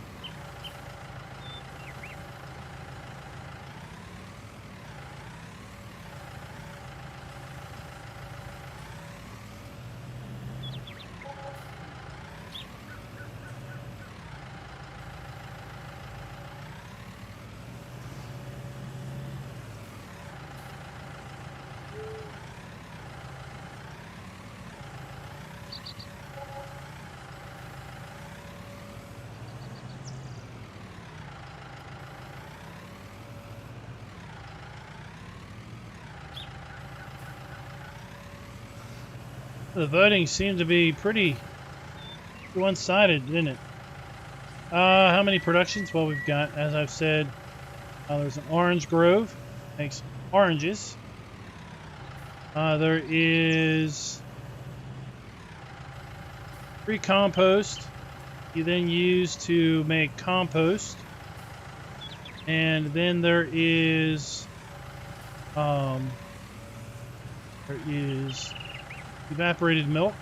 Speaker 1: The voting seemed to be pretty one-sided, didn't it? How many productions? Well, we've got, as I've said, there's an orange grove, makes oranges. There is free compost. You then use to make compost, and then there is evaporated milk.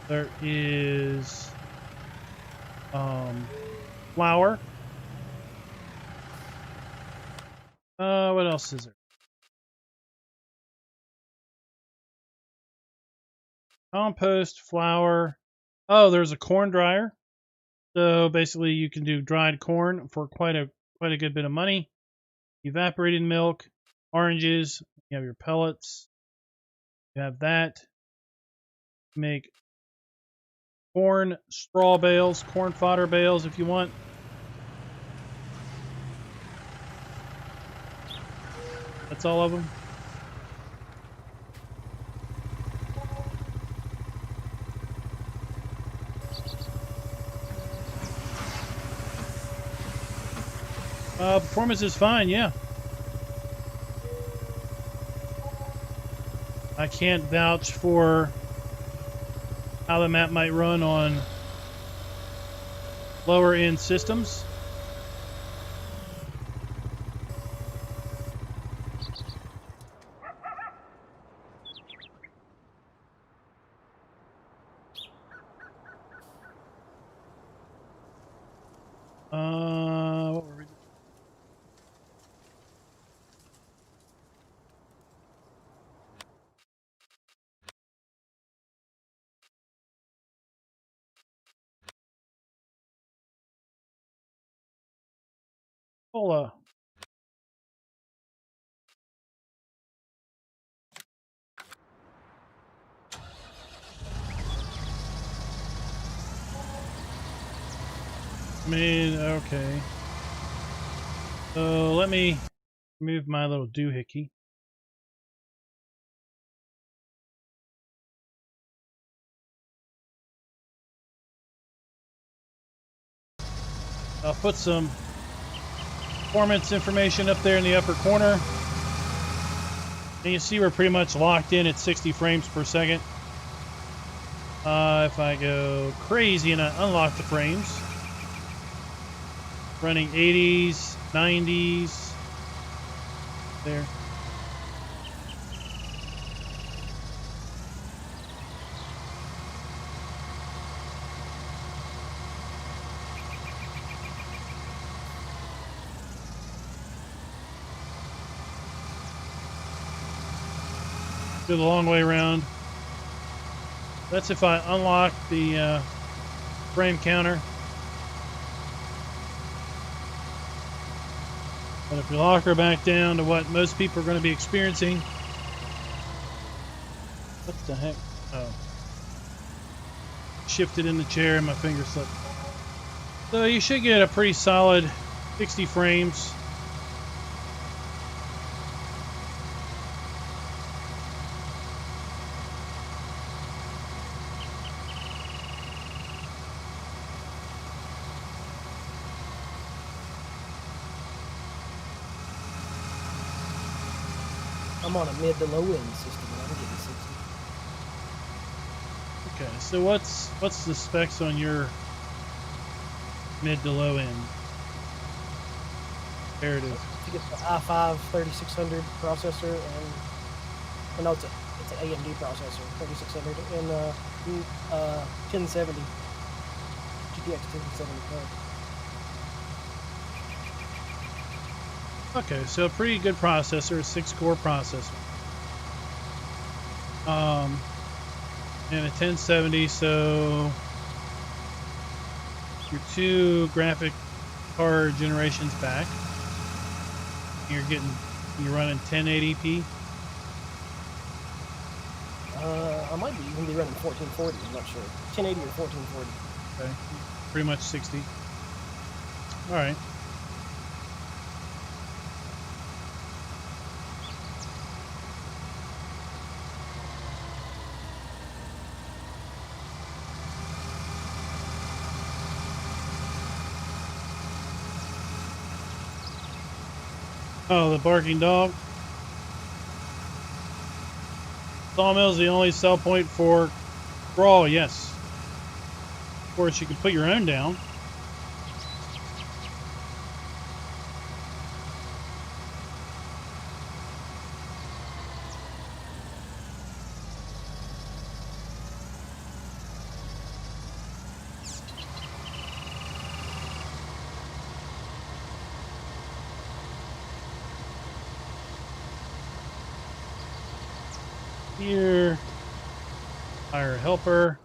Speaker 1: There is flour. What else is there? Compost, flour. Oh, there's a corn dryer. So basically, you can do dried corn for quite a good bit of money. Evaporated milk, oranges. You have your pellets. You have that. Make corn straw bales, corn fodder bales if you want. That's all of them. Performance is fine, yeah. I can't vouch for how the map might run on lower end systems. What were we doing? Cola. I mean, okay. So let me remove my little doohickey. I'll put some performance information up there in the upper corner. And you see we're pretty much locked in at 60 frames per second. If I go crazy and I unlock the frames, running 80s, 90s, there. Do the long way around. That's if I unlock the frame counter. But if you lock her back down to what most people are going to be experiencing. What the heck? Oh. Shifted in the chair and my finger slipped. So you should get a pretty solid 60 frames.
Speaker 3: I'm on a mid to low end system, and I'm getting 60.
Speaker 1: Okay, so what's the specs on your mid to low end? Comparative.
Speaker 3: You get the i5 3600 processor, and no, it's an AMD processor, 3600, and 1070 GTX 1070 card.
Speaker 1: Okay, so a pretty good processor, a 6-core processor. And a 1070, so you're 2 graphic card generations back. You're running 1080p.
Speaker 3: I might even be running 1440, I'm not sure. 1080 or 1440.
Speaker 1: Okay, pretty much 60. All right. Oh, the barking dog. Sawmill is the only sell point for straw, yes. Of course, you can put your own down. Here, hire a helper.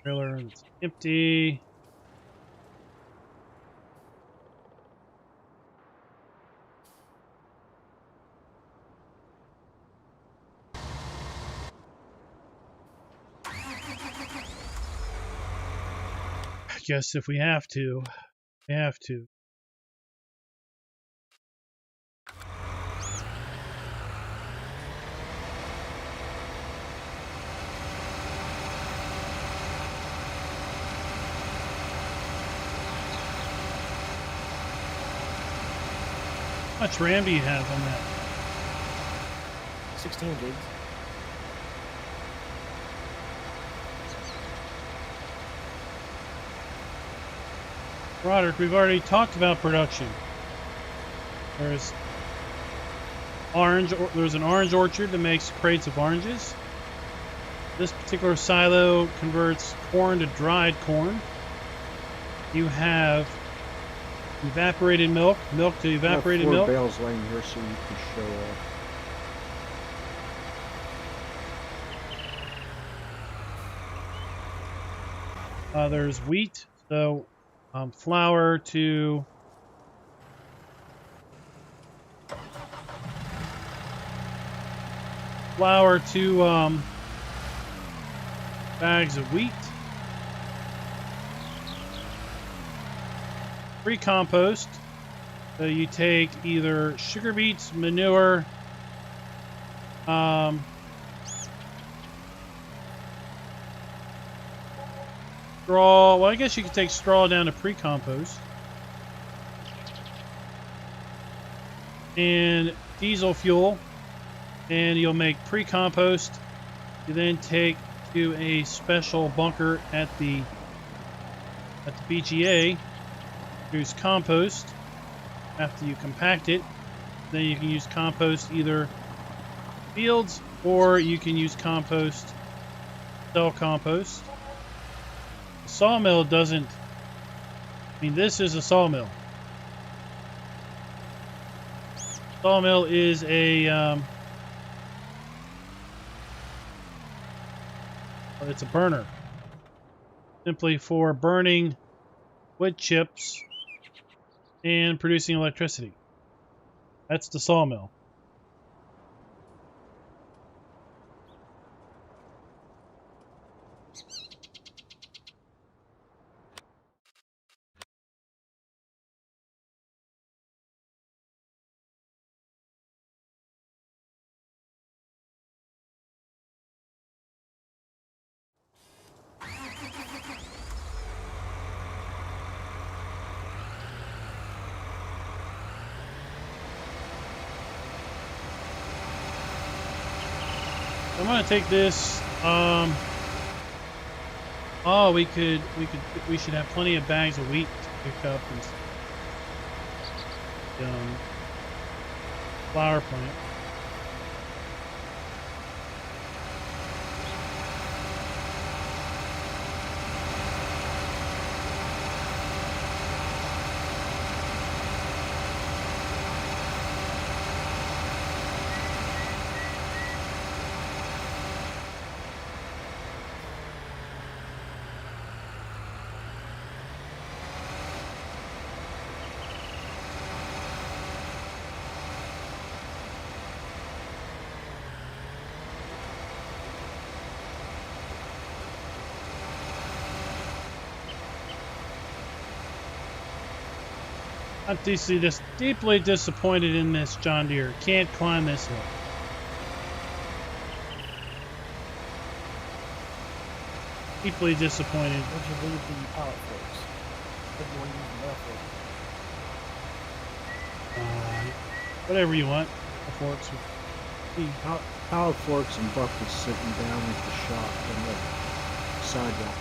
Speaker 1: Trailer that's empty. I guess if we have to, we have to. How much RAM do you have on that?
Speaker 3: 16 gigs.
Speaker 1: Roderick, we've already talked about production. There's there's an orange orchard that makes crates of oranges. This particular silo converts corn to dried corn. You have evaporated milk, milk to evaporated milk.
Speaker 2: Bales laying here so you can show
Speaker 1: There's wheat, so flour to bags of wheat. Pre-compost. So you take either sugar beets, manure, straw. Well, I guess you could take straw down to pre-compost. And diesel fuel. And you'll make pre-compost. You then take to a special bunker at the BGA. Use compost. After you compact it, then you can use compost either fields or you can use compost, cell compost. The sawmill doesn't. I mean, this is a sawmill. Sawmill is a it's a burner, simply for burning wood chips and producing electricity. That's the sawmill. I'm gonna take this. Oh, we should have plenty of bags of wheat to pick up and flour plant. I'm deeply disappointed in this John Deere. Can't climb this hill. deeply disappointed.
Speaker 3: Would you leave the pallet forks? Would you want to use the bale fork?
Speaker 1: Whatever you want. The forks.
Speaker 2: Pallet forks and buckets sitting down at the shop on the sidewalk.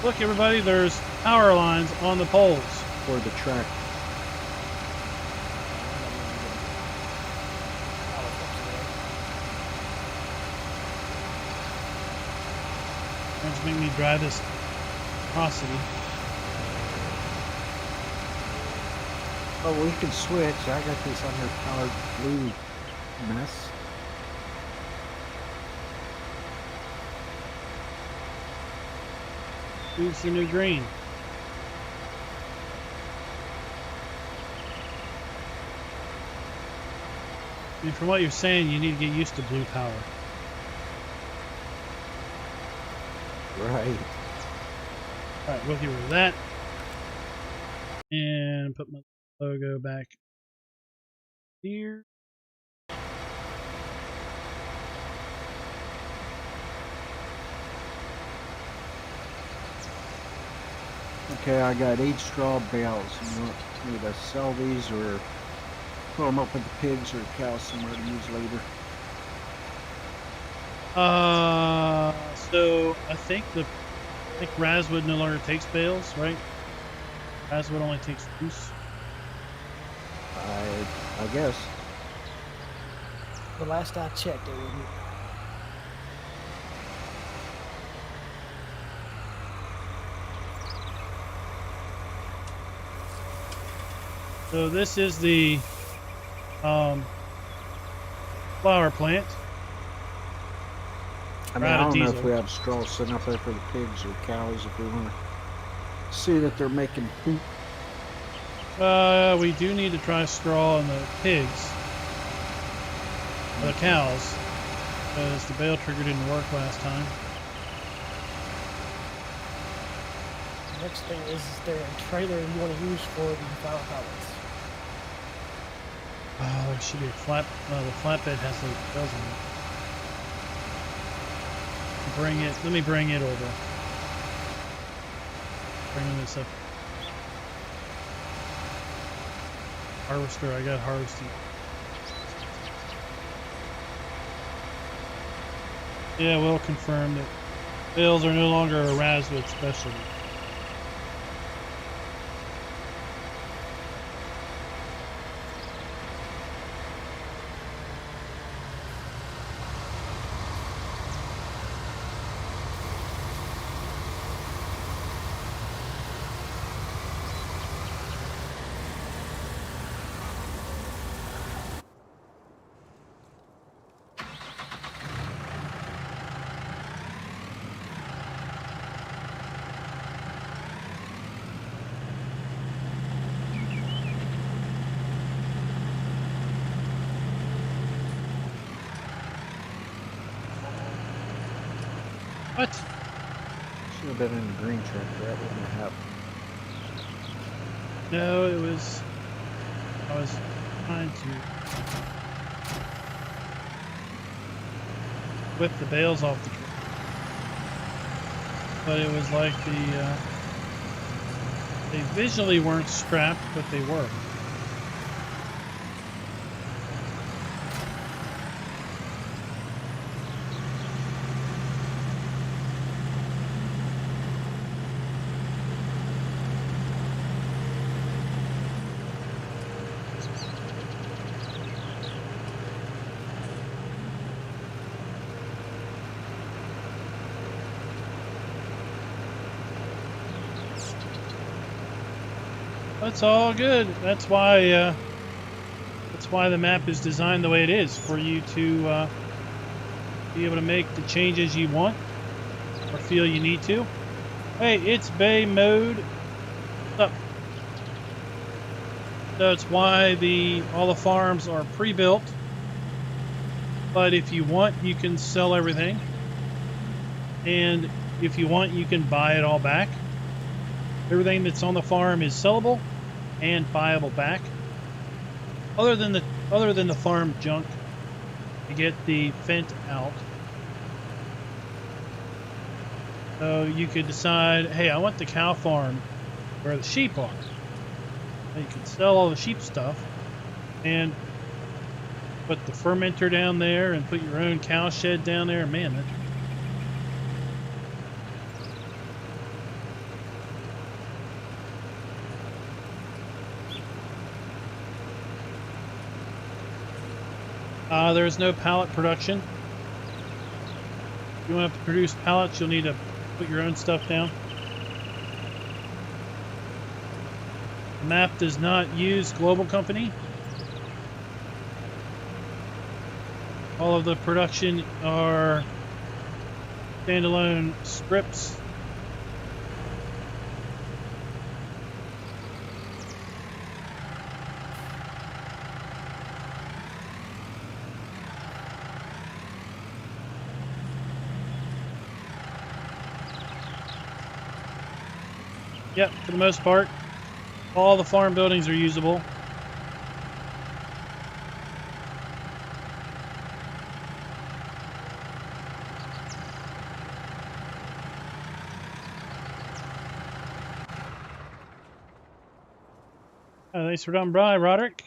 Speaker 1: Look, everybody, there's power lines on the poles.
Speaker 2: For the track.
Speaker 1: Trying to make me drive this atrocity.
Speaker 2: Oh, we can switch. I got this underpowered blue mess.
Speaker 1: Who's the new green? I mean, from what you're saying, you need to get used to blue power.
Speaker 2: Right.
Speaker 1: Alright, we'll get rid of that. And put my logo back here.
Speaker 2: Okay, I got 8 straw bales. You want me to sell these or put them up with the pigs or cows somewhere to use later?
Speaker 1: So I think Razwood no longer takes bales, right? Razwood only takes loose.
Speaker 2: I guess.
Speaker 3: The last I checked, it wouldn't.
Speaker 1: So this is the flower plant.
Speaker 2: I mean, I don't know if we have straw sitting up there for the pigs or cows if we want to see that they're making poop.
Speaker 1: We do need to try straw on the pigs. Or the cows. Because the bale trigger didn't work last time.
Speaker 3: The next thing is there a trailer you want to use for the flower pallets?
Speaker 1: Oh, there should be a the flatbed has those bales in it. Let me bring it over. Bringing this up. Harvester, I got harvesting. Yeah, we'll confirm that bales are no longer a Razwood specialty. What?
Speaker 2: Should have been in the green tractor. That wouldn't have happened.
Speaker 1: No, it was. I was trying to whip the bales off the truck, but it was like they visually weren't strapped, but they were. That's all good. That's why the map is designed the way it is, for you to be able to make the changes you want or feel you need to. Hey, it's bay mode. What's up? So it's why all the farms are pre-built. But if you want, you can sell everything. And if you want, you can buy it all back. Everything that's on the farm is sellable and buyable back. Other than the farm junk, to get the Fent out, So you could decide, hey, I want the cow farm where the sheep are. And you could sell all the sheep stuff and put the fermenter down there and put your own cow shed down there. Man, there's no pallet production. If you want to produce pallets, you'll need to put your own stuff down. The map does not use Global Company. All of the production are standalone scripts. Yep, for the most part, all the farm buildings are usable. Thanks for coming by, Roderick.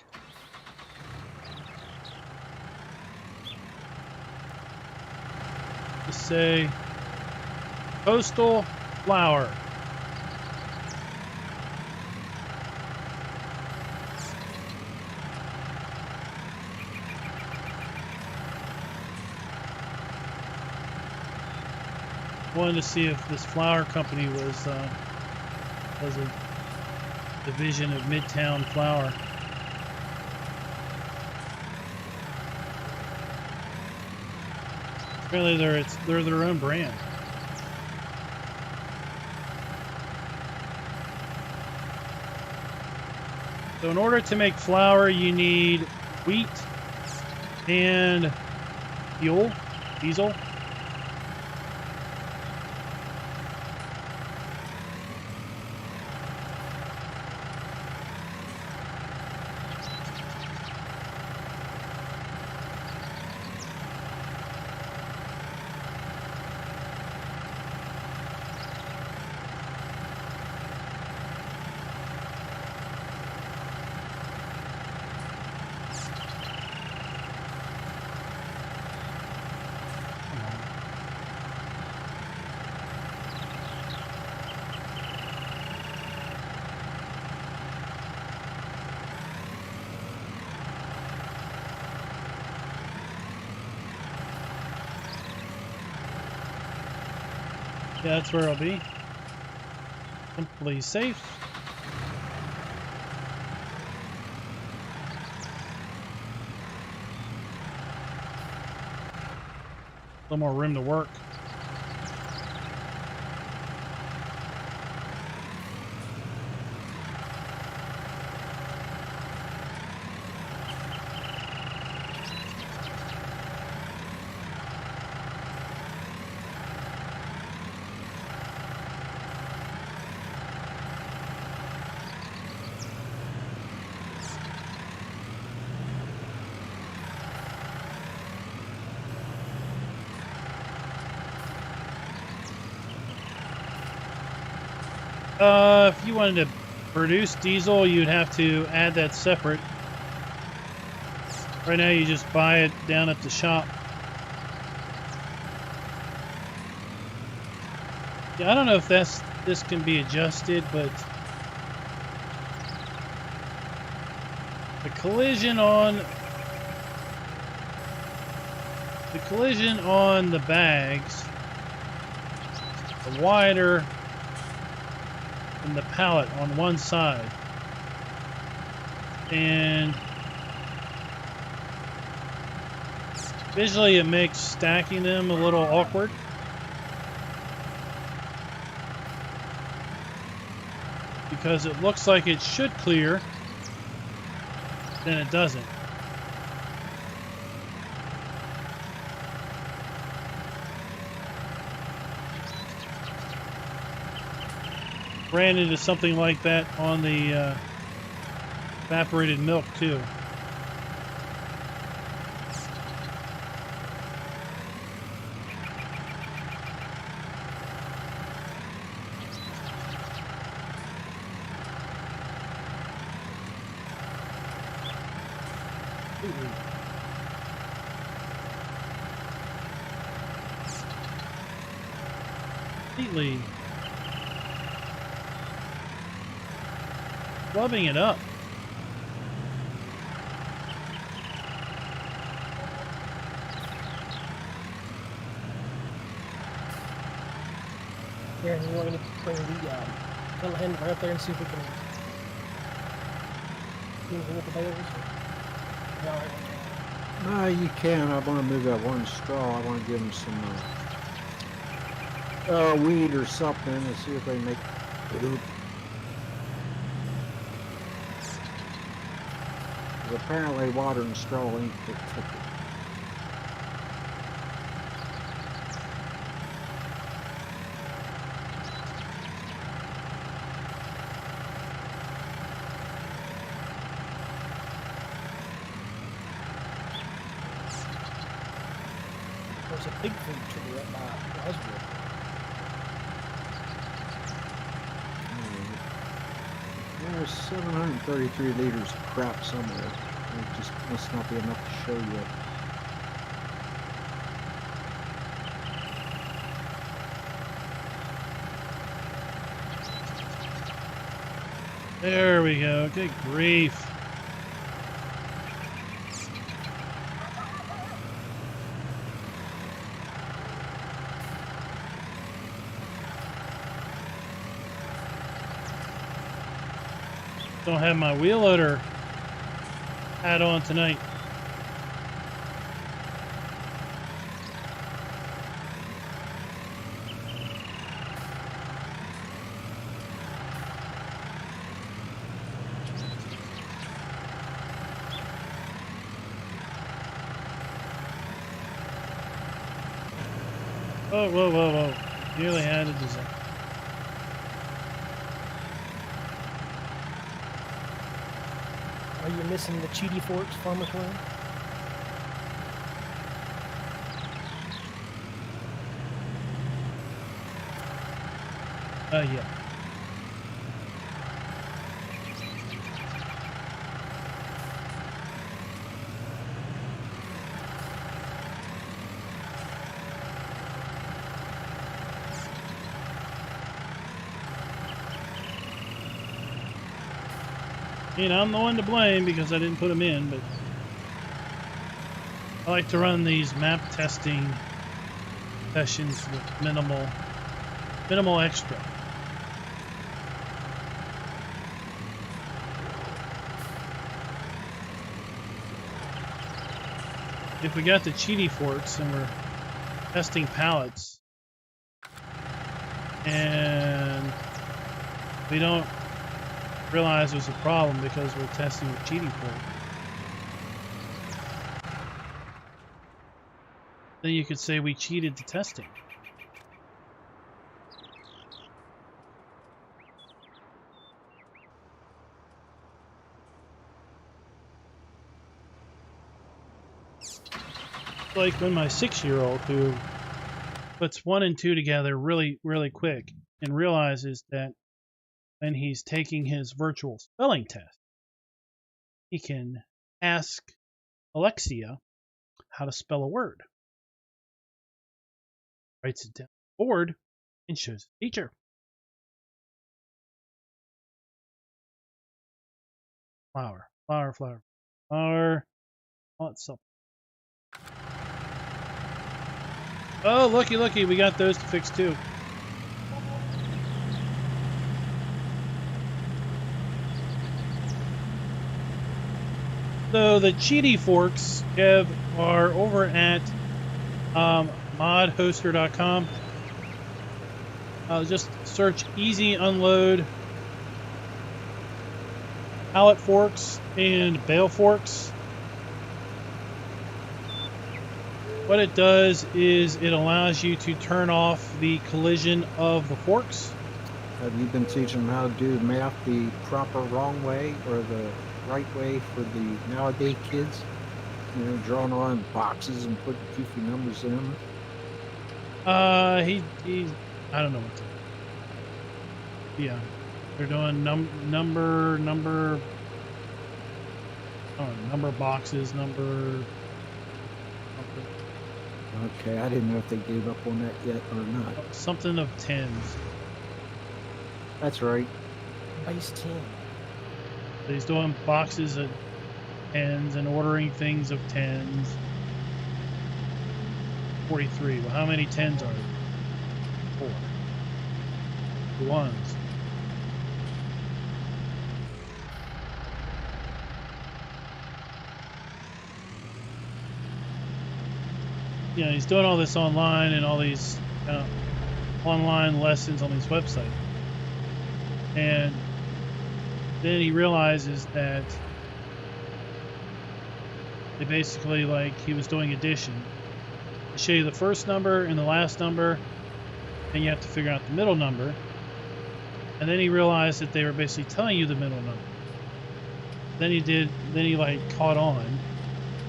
Speaker 1: Just say coastal flour. Wanted to see if this flour company was a division of Midtown Flour. Apparently they're their own brand. So in order to make flour, you need wheat and fuel, diesel. Yeah, that's where I'll be. Simply safe. A little more room to work. If you wanted to produce diesel, you'd have to add that separate. Right now, you just buy it down at the shop. Yeah, I don't know if this can be adjusted, but the collision on the bags are wider than the pallet on one side, and visually it makes stacking them a little awkward. Because it looks like it should clear, then it doesn't. Ran into something like that on the evaporated milk too.
Speaker 3: completely.
Speaker 1: Completely rubbing it up.
Speaker 3: Here, you want me to bring the telehandler right up there and see if we can do anything with the bales? Or... Yeah, all right.
Speaker 2: No, you can. I want to move that one straw. I want to give them some weed or something and see if they make poop. 'Cause apparently water and straw ain't the ticket.
Speaker 3: There's a big food trigger up by Roswell.
Speaker 2: There's 733 liters of crap somewhere. It just must not be enough to show yet.
Speaker 1: There we go. Good grief. Don't have my wheel loader hat on tonight. Oh, whoa, whoa, whoa. Nearly had a disaster.
Speaker 3: Are you missing the Cheaty Forks, Farmer Twin?
Speaker 1: Yeah. I'm the one to blame because I didn't put them in, but I like to run these map testing sessions with minimal extra. If we got the Cheaty Forks and we're testing pallets and we don't realize there's a problem because we're testing with Cheaty Forks, then you could say we cheated the testing. Like when my 6-year-old, who puts 1 and 2 together really, really quick and realizes that when he's taking his virtual spelling test, he can ask Alexia how to spell a word. Writes it down on the board and shows the teacher. Flower, flower, flower, flower. Oh, it's something. Oh, looky, we got those to fix too. So the Cheaty Forks, Kev, are over at modhoster.com. Just search easy unload pallet forks and bale forks. What it does is it allows you to turn off the collision of the forks.
Speaker 2: Have you been teaching them how to do math the proper wrong way or the right way for the nowadays kids? You know, drawing on boxes and putting goofy numbers in them.
Speaker 1: He I don't know what to do. Yeah. They're doing number I don't know, number of boxes, number.
Speaker 2: Okay, I didn't know if they gave up on that yet or not.
Speaker 1: Something of tens.
Speaker 2: That's right.
Speaker 3: Base 10.
Speaker 1: So he's doing boxes of tens and ordering things of tens. 43. Well, how many tens are there? 4. The ones. You know, he's doing all this online and all these online lessons on these websites. And then he realizes that they basically, like, he was doing addition. They show you the first number and the last number, and you have to figure out the middle number. And then he realized that they were basically telling you the middle number. Then he like caught on.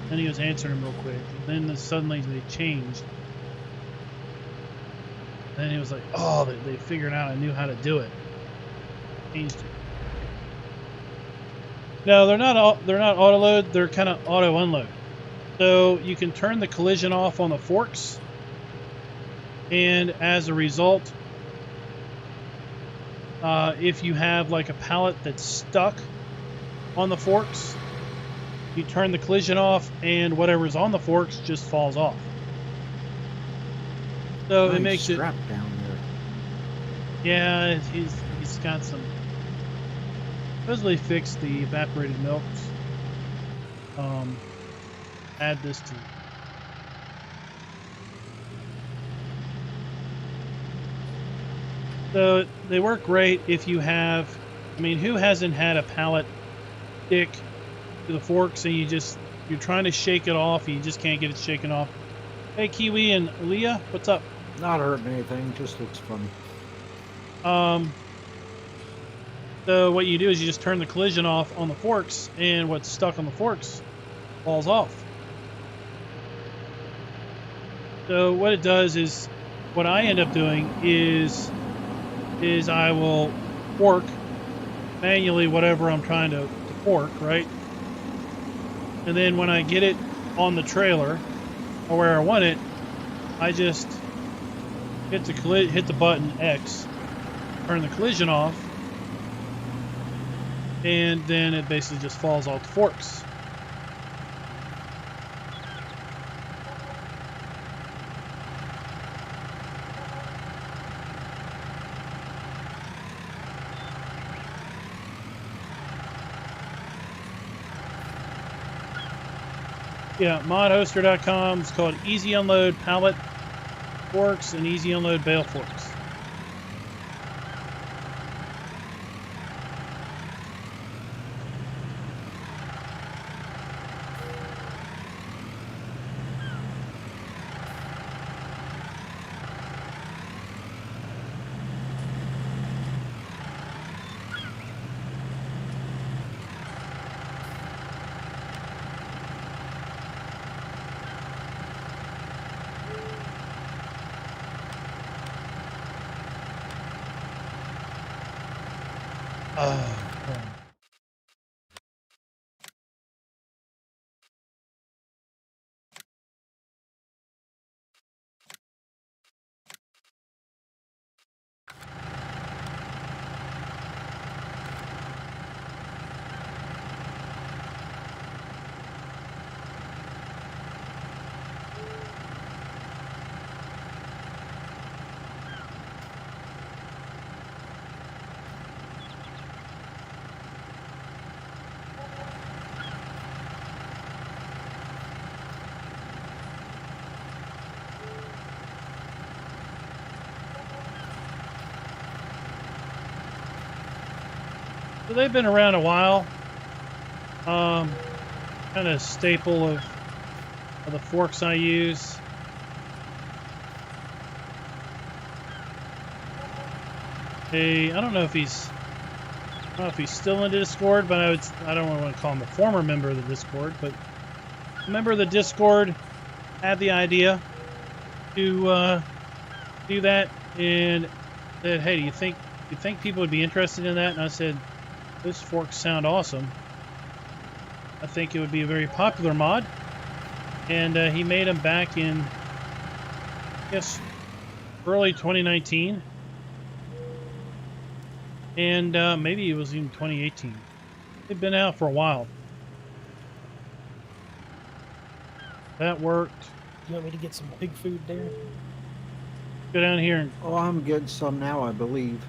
Speaker 1: Then he was answering them real quick. And then suddenly they changed. And then he was like, oh, they figured out I knew how to do it. Changed it. No, they're not auto load, they're kind of auto unload. So you can turn the collision off on the forks, and as a result, if you have like a pallet that's stuck on the forks, you turn the collision off and whatever's on the forks just falls off. So
Speaker 2: Nice
Speaker 1: it makes it
Speaker 2: strap down there.
Speaker 1: Yeah, he's got some. Supposedly fixed the evaporated milks. Add this to. So they work great if you have. I mean, who hasn't had a pallet stick to the forks and you're trying to shake it off and you just can't get it shaken off? Hey, Kiwi and Leah, what's up?
Speaker 2: Not hurting anything, just looks funny.
Speaker 1: So what you do is you just turn the collision off on the forks, and what's stuck on the forks falls off. So what it does is, what I end up doing is I will fork manually whatever I'm trying to fork, right? And then when I get it on the trailer or where I want it, I just hit the button X, turn the collision off, and then it basically just falls off the forks. Yeah, modhoster.com. It's called Easy Unload Pallet Forks and Easy Unload Bale Forks. So they've been around a while. Kind of staple of the forks I use. I don't know if he's still in the Discord, but I don't want to call him a former member of the Discord, but a member of the Discord had the idea to do that, and said, "Hey, do you think people would be interested in that?" And I said, "Those forks sound awesome." I think it would be a very popular mod. And he made them back in, I guess, early 2019. And maybe it was in 2018. They've been out for a while. That worked.
Speaker 3: You want me to get some pig food there?
Speaker 1: Go down here and
Speaker 2: Oh, I'm getting some now, I believe.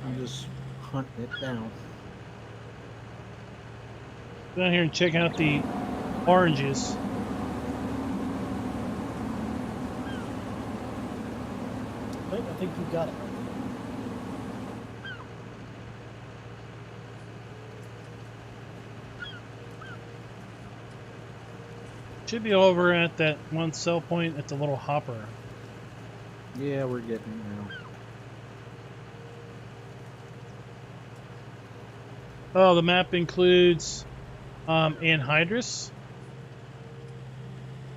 Speaker 2: I'm just hunting it down.
Speaker 1: check out the oranges.
Speaker 3: I think you got it.
Speaker 1: Should be over at that one sell point at the little hopper.
Speaker 2: Yeah, we're getting it now.
Speaker 1: Oh, the map includes Anhydrous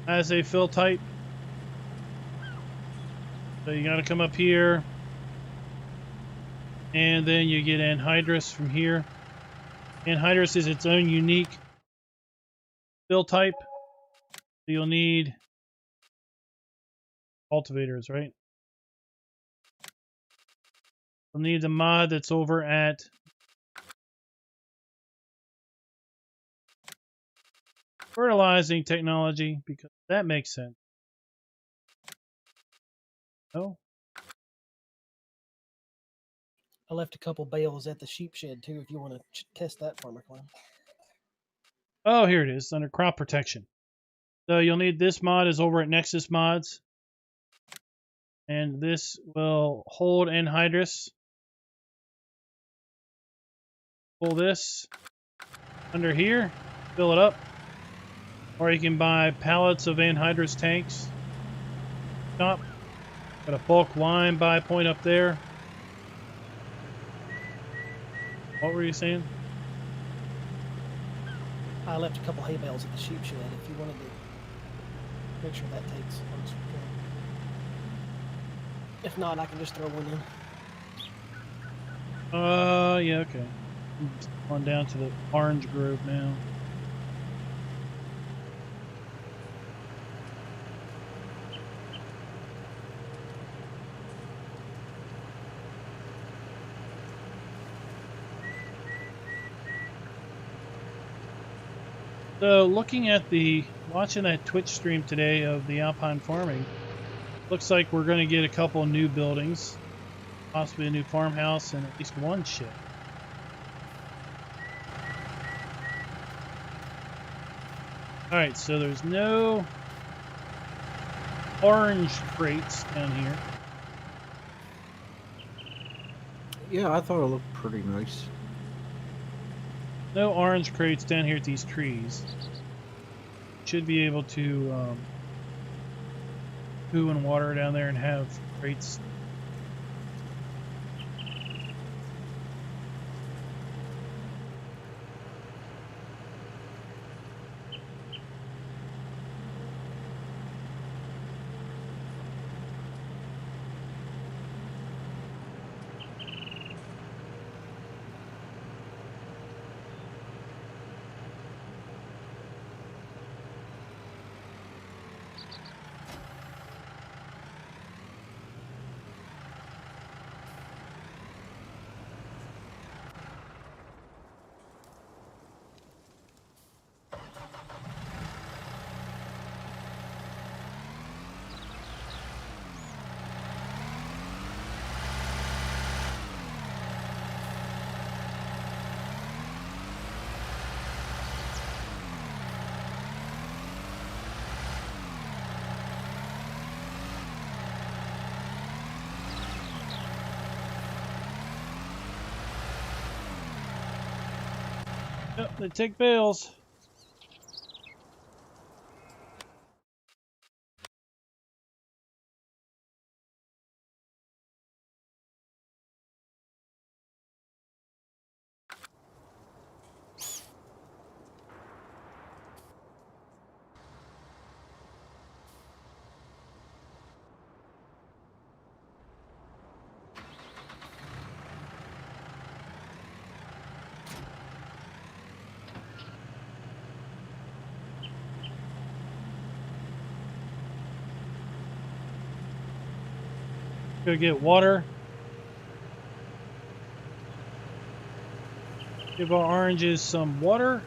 Speaker 1: as a fill type. So you got to come up here, and then you get Anhydrous from here. Anhydrous is its own unique fill type. So you'll need cultivators, right? You'll need the mod that's over at fertilizing technology, because that makes sense. Oh,
Speaker 3: I left a couple bales at the sheep shed too if you want to test that, Farmer Clown.
Speaker 1: oh, here it is under crop protection. So you'll need this mod is over at Nexus Mods, and this will hold Anhydrous. Pull this under here, fill it up, or you can buy pallets of Anhydrous tanks. Shop. Got a bulk line buy point up there. What were you saying?
Speaker 3: I left a couple hay bales at the sheep shed if you wanted to make sure that takes. If not, I can just throw one in.
Speaker 1: Yeah, okay. On down to the orange grove now. So looking at watching that Twitch stream today of the Alpine farming, looks like we're going to get a couple new buildings, possibly a new farmhouse and at least one shed. Alright, so there's no orange crates down here.
Speaker 2: Yeah, I thought it looked pretty nice.
Speaker 1: No orange crates down here at these trees. Should be able to poo and water down there and have crates. Yep, they take bales. Go get water. Give our oranges some water.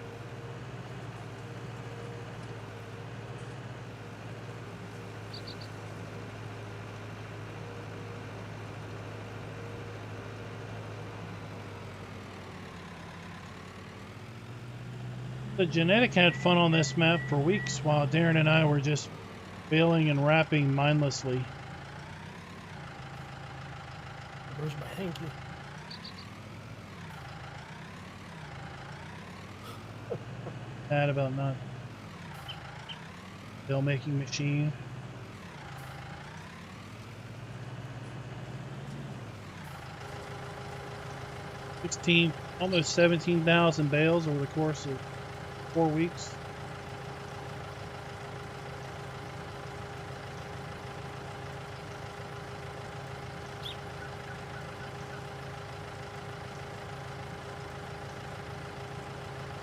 Speaker 1: The genetic had fun on this map for weeks while Darren and I were just baling and wrapping mindlessly.
Speaker 3: Where's my hanky?
Speaker 1: Sad about not bale making machine. Almost 17,000 bales over the course of 4 weeks.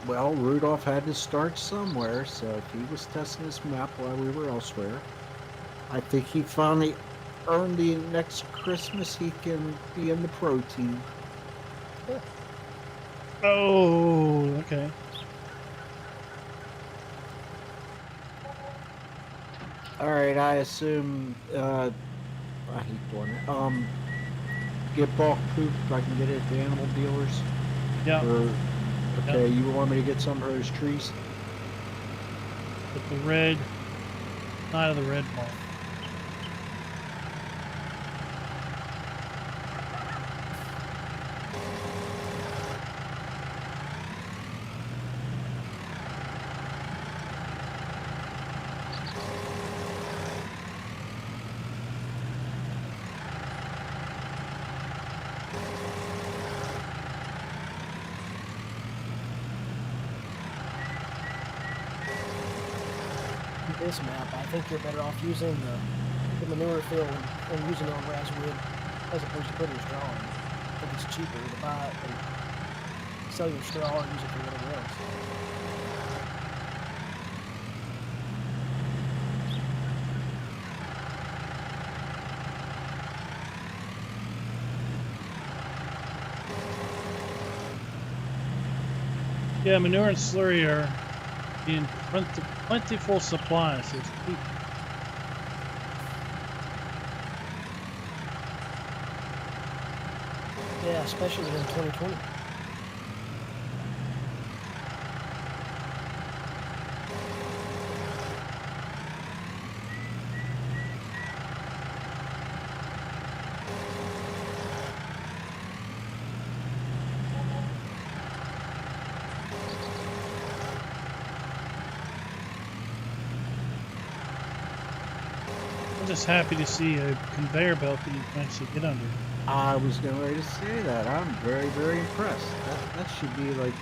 Speaker 2: Well, Rudolph had to start somewhere, so if he was testing his map while we were elsewhere, I think he finally earned the next Christmas he can be in the pro team.
Speaker 1: Oh, okay.
Speaker 2: All right, I assume, I hate doing it. Get bulk poop if I can get it at the animal dealers.
Speaker 1: Yeah.
Speaker 2: Or, okay, you want me to get some of those trees?
Speaker 1: With the red, side of the red ball.
Speaker 3: This map, I think you're better off using the manure fill and using it on Razwood as opposed to putting straw in. I think it's cheaper to buy it and sell your straw or use it for whatever else.
Speaker 1: Yeah, manure and slurry are in plentiful supply, so it's cheap.
Speaker 3: Yeah, especially in 2020.
Speaker 1: I'm just happy to see a conveyor belt that you can actually get under.
Speaker 2: I was getting ready to say that. I'm very, very impressed. That should be like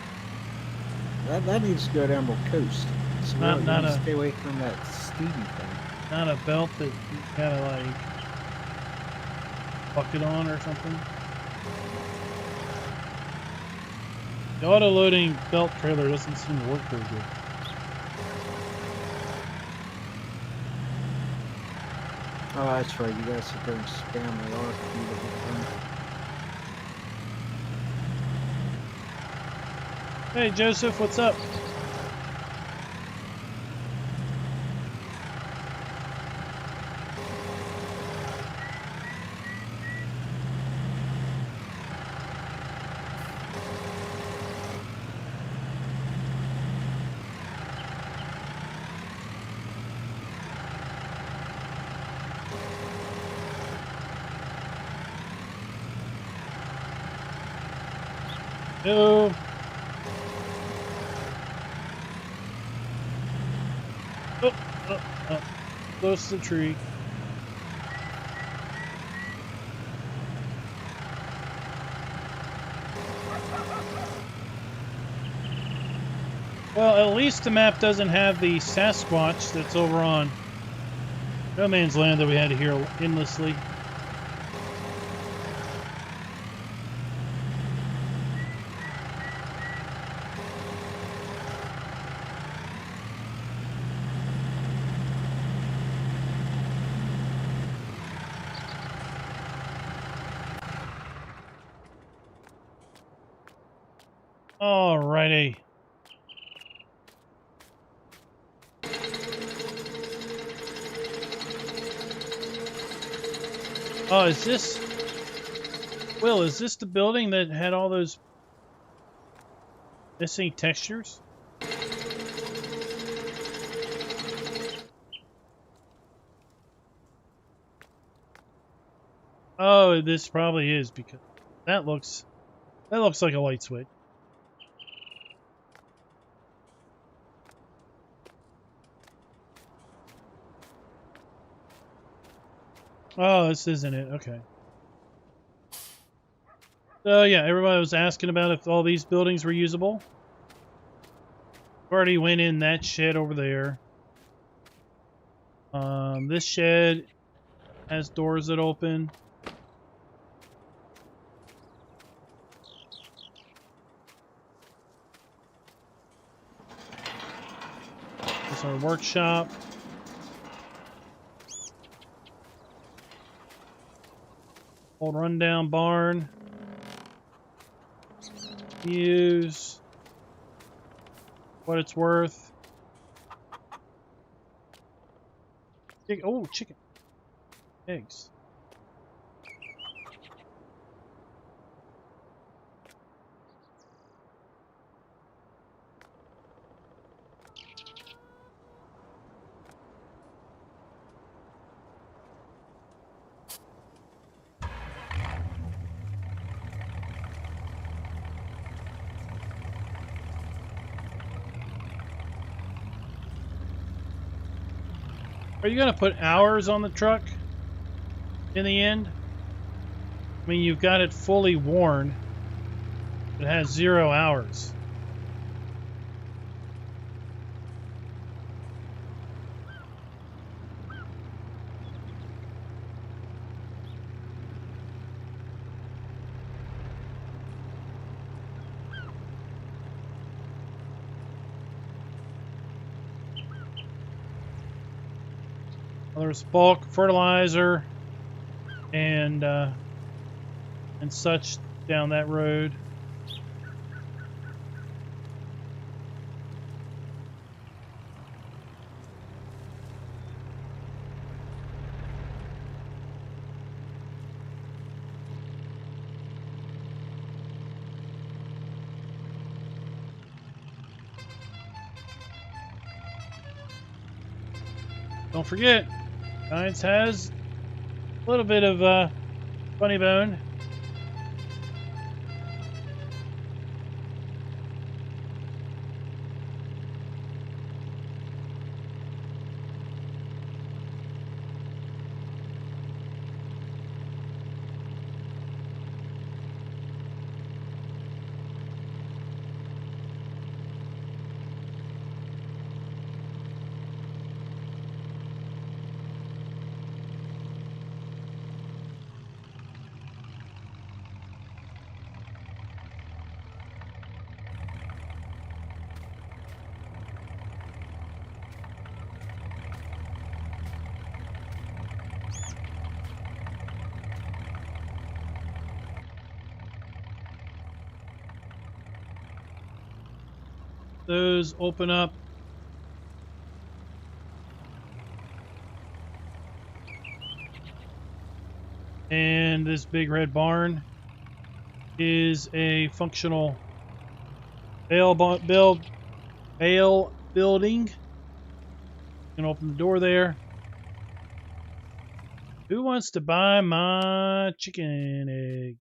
Speaker 2: that needs to go to Emerald Coast. So
Speaker 1: Not-
Speaker 2: we
Speaker 1: not
Speaker 2: need to
Speaker 1: a-
Speaker 2: stay away from that Stevie thing.
Speaker 1: Not a belt that you gotta like bucket on or something. The auto-loading belt trailer doesn't seem to work very good.
Speaker 2: Oh, that's right. You guys sit there and spam the RFQ every time.
Speaker 1: Hey Joseph, what's up? Hello. Oh, close to the tree. Well, at least the map doesn't have the Sasquatch that's over on No Man's Land that we had to hear endlessly. Alrighty. Oh, is this... Will, is this the building that had all those missing textures? Oh, this probably is, because that looks like a light switch. Oh, this isn't it. Okay. So yeah, everybody was asking about if all these buildings were usable. Already went in that shed over there. This shed has doors that open. This is our workshop. Old rundown barn. Use what it's worth. Oh, chicken. Eggs. Are you going to put hours on the truck in the end? I mean, you've got it fully worn. It has 0 hours. Well, there's bulk fertilizer and such down that road. Don't forget, Giants has a little bit of funny bone. Those open up. And this big red barn is a functional Bale building. You can open the door there. Who wants to buy my chicken egg?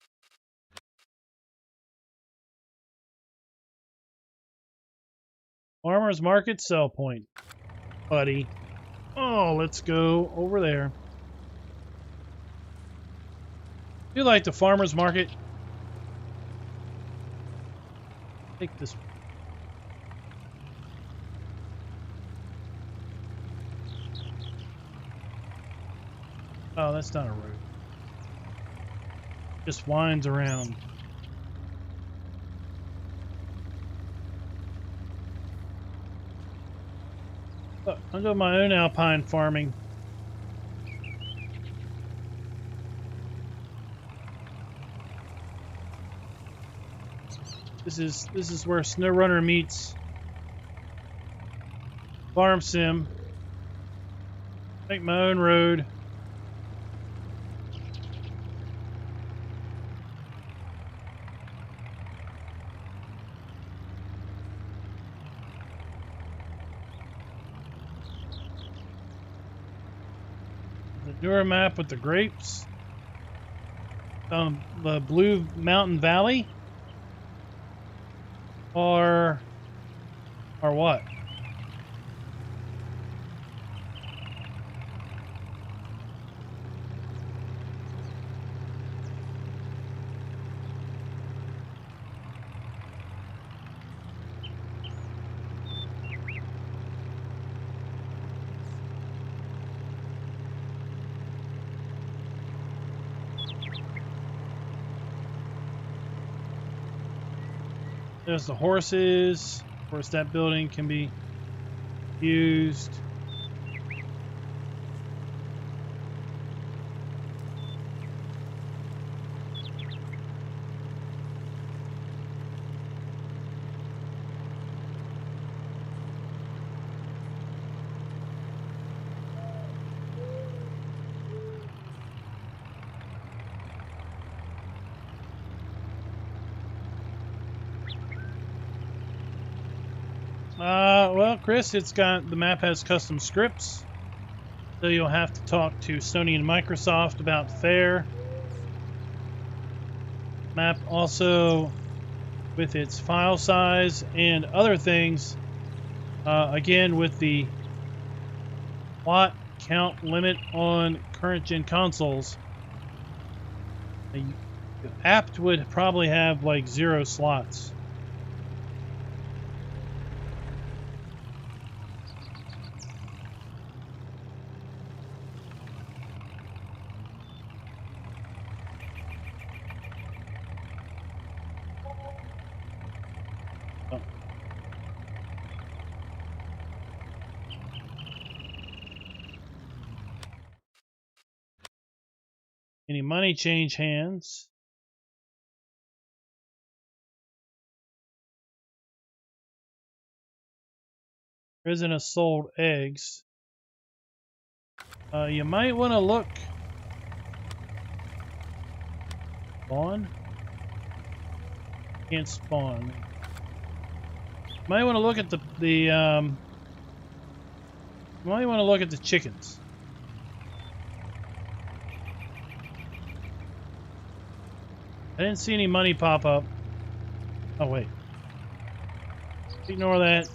Speaker 1: Farmer's Market sell point, buddy. Oh, let's go over there. Do you like the Farmer's Market? Take this. Oh, that's not a road. Just winds around. Look, I'll go my own alpine farming. This is where SnowRunner meets Farm Sim. Make my own road. The newer map with the grapes. The Blue Mountain Valley. Or what? There's the horses. Of course, that building can be used. Well, Chris, the map has custom scripts, so you'll have to talk to Sony and Microsoft about Fair. Map also, with its file size and other things, again with the watt count limit on current gen consoles, the app would probably have like 0 slots. Any money change hands? There isn't a sold eggs. You might want to look. Spawn? Can't spawn. Might want to look at you might want to look at the chickens. I didn't see any money pop up. Oh, wait. Ignore that.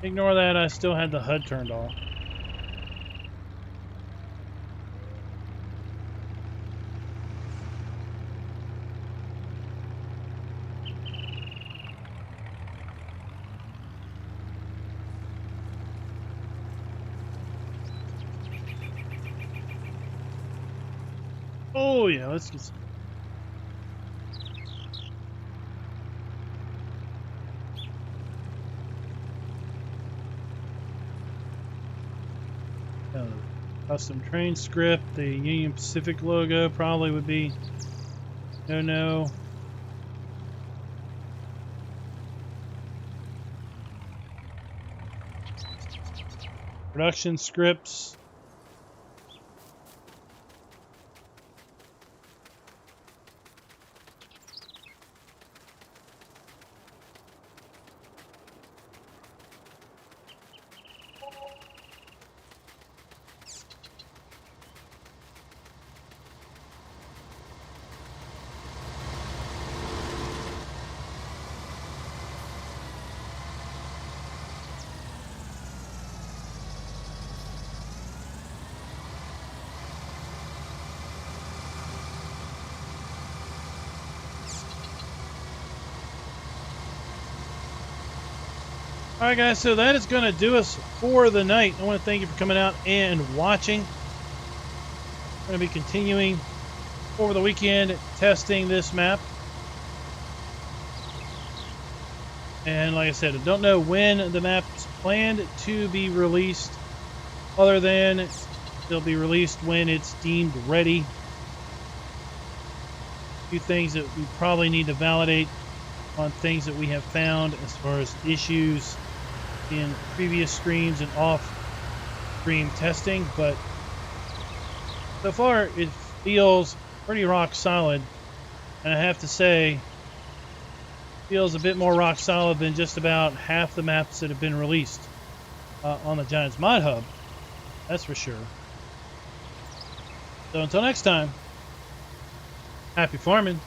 Speaker 1: Ignore that, I still had the HUD turned off. Oh yeah, let's get some. Custom train script, the Union Pacific logo probably would be no. Production scripts. Alright guys, so that is going to do us for the night. I want to thank you for coming out and watching. I'm going to be continuing over the weekend testing this map. And like I said, I don't know when the map's planned to be released, other than it'll be released when it's deemed ready. few things that we probably need to validate on things that we have found as far as issues in previous streams and off-stream testing, but so far it feels pretty rock solid, and I have to say, feels a bit more rock solid than just about half the maps that have been released on the Giants Mod Hub. That's for sure. So until next time, happy farming.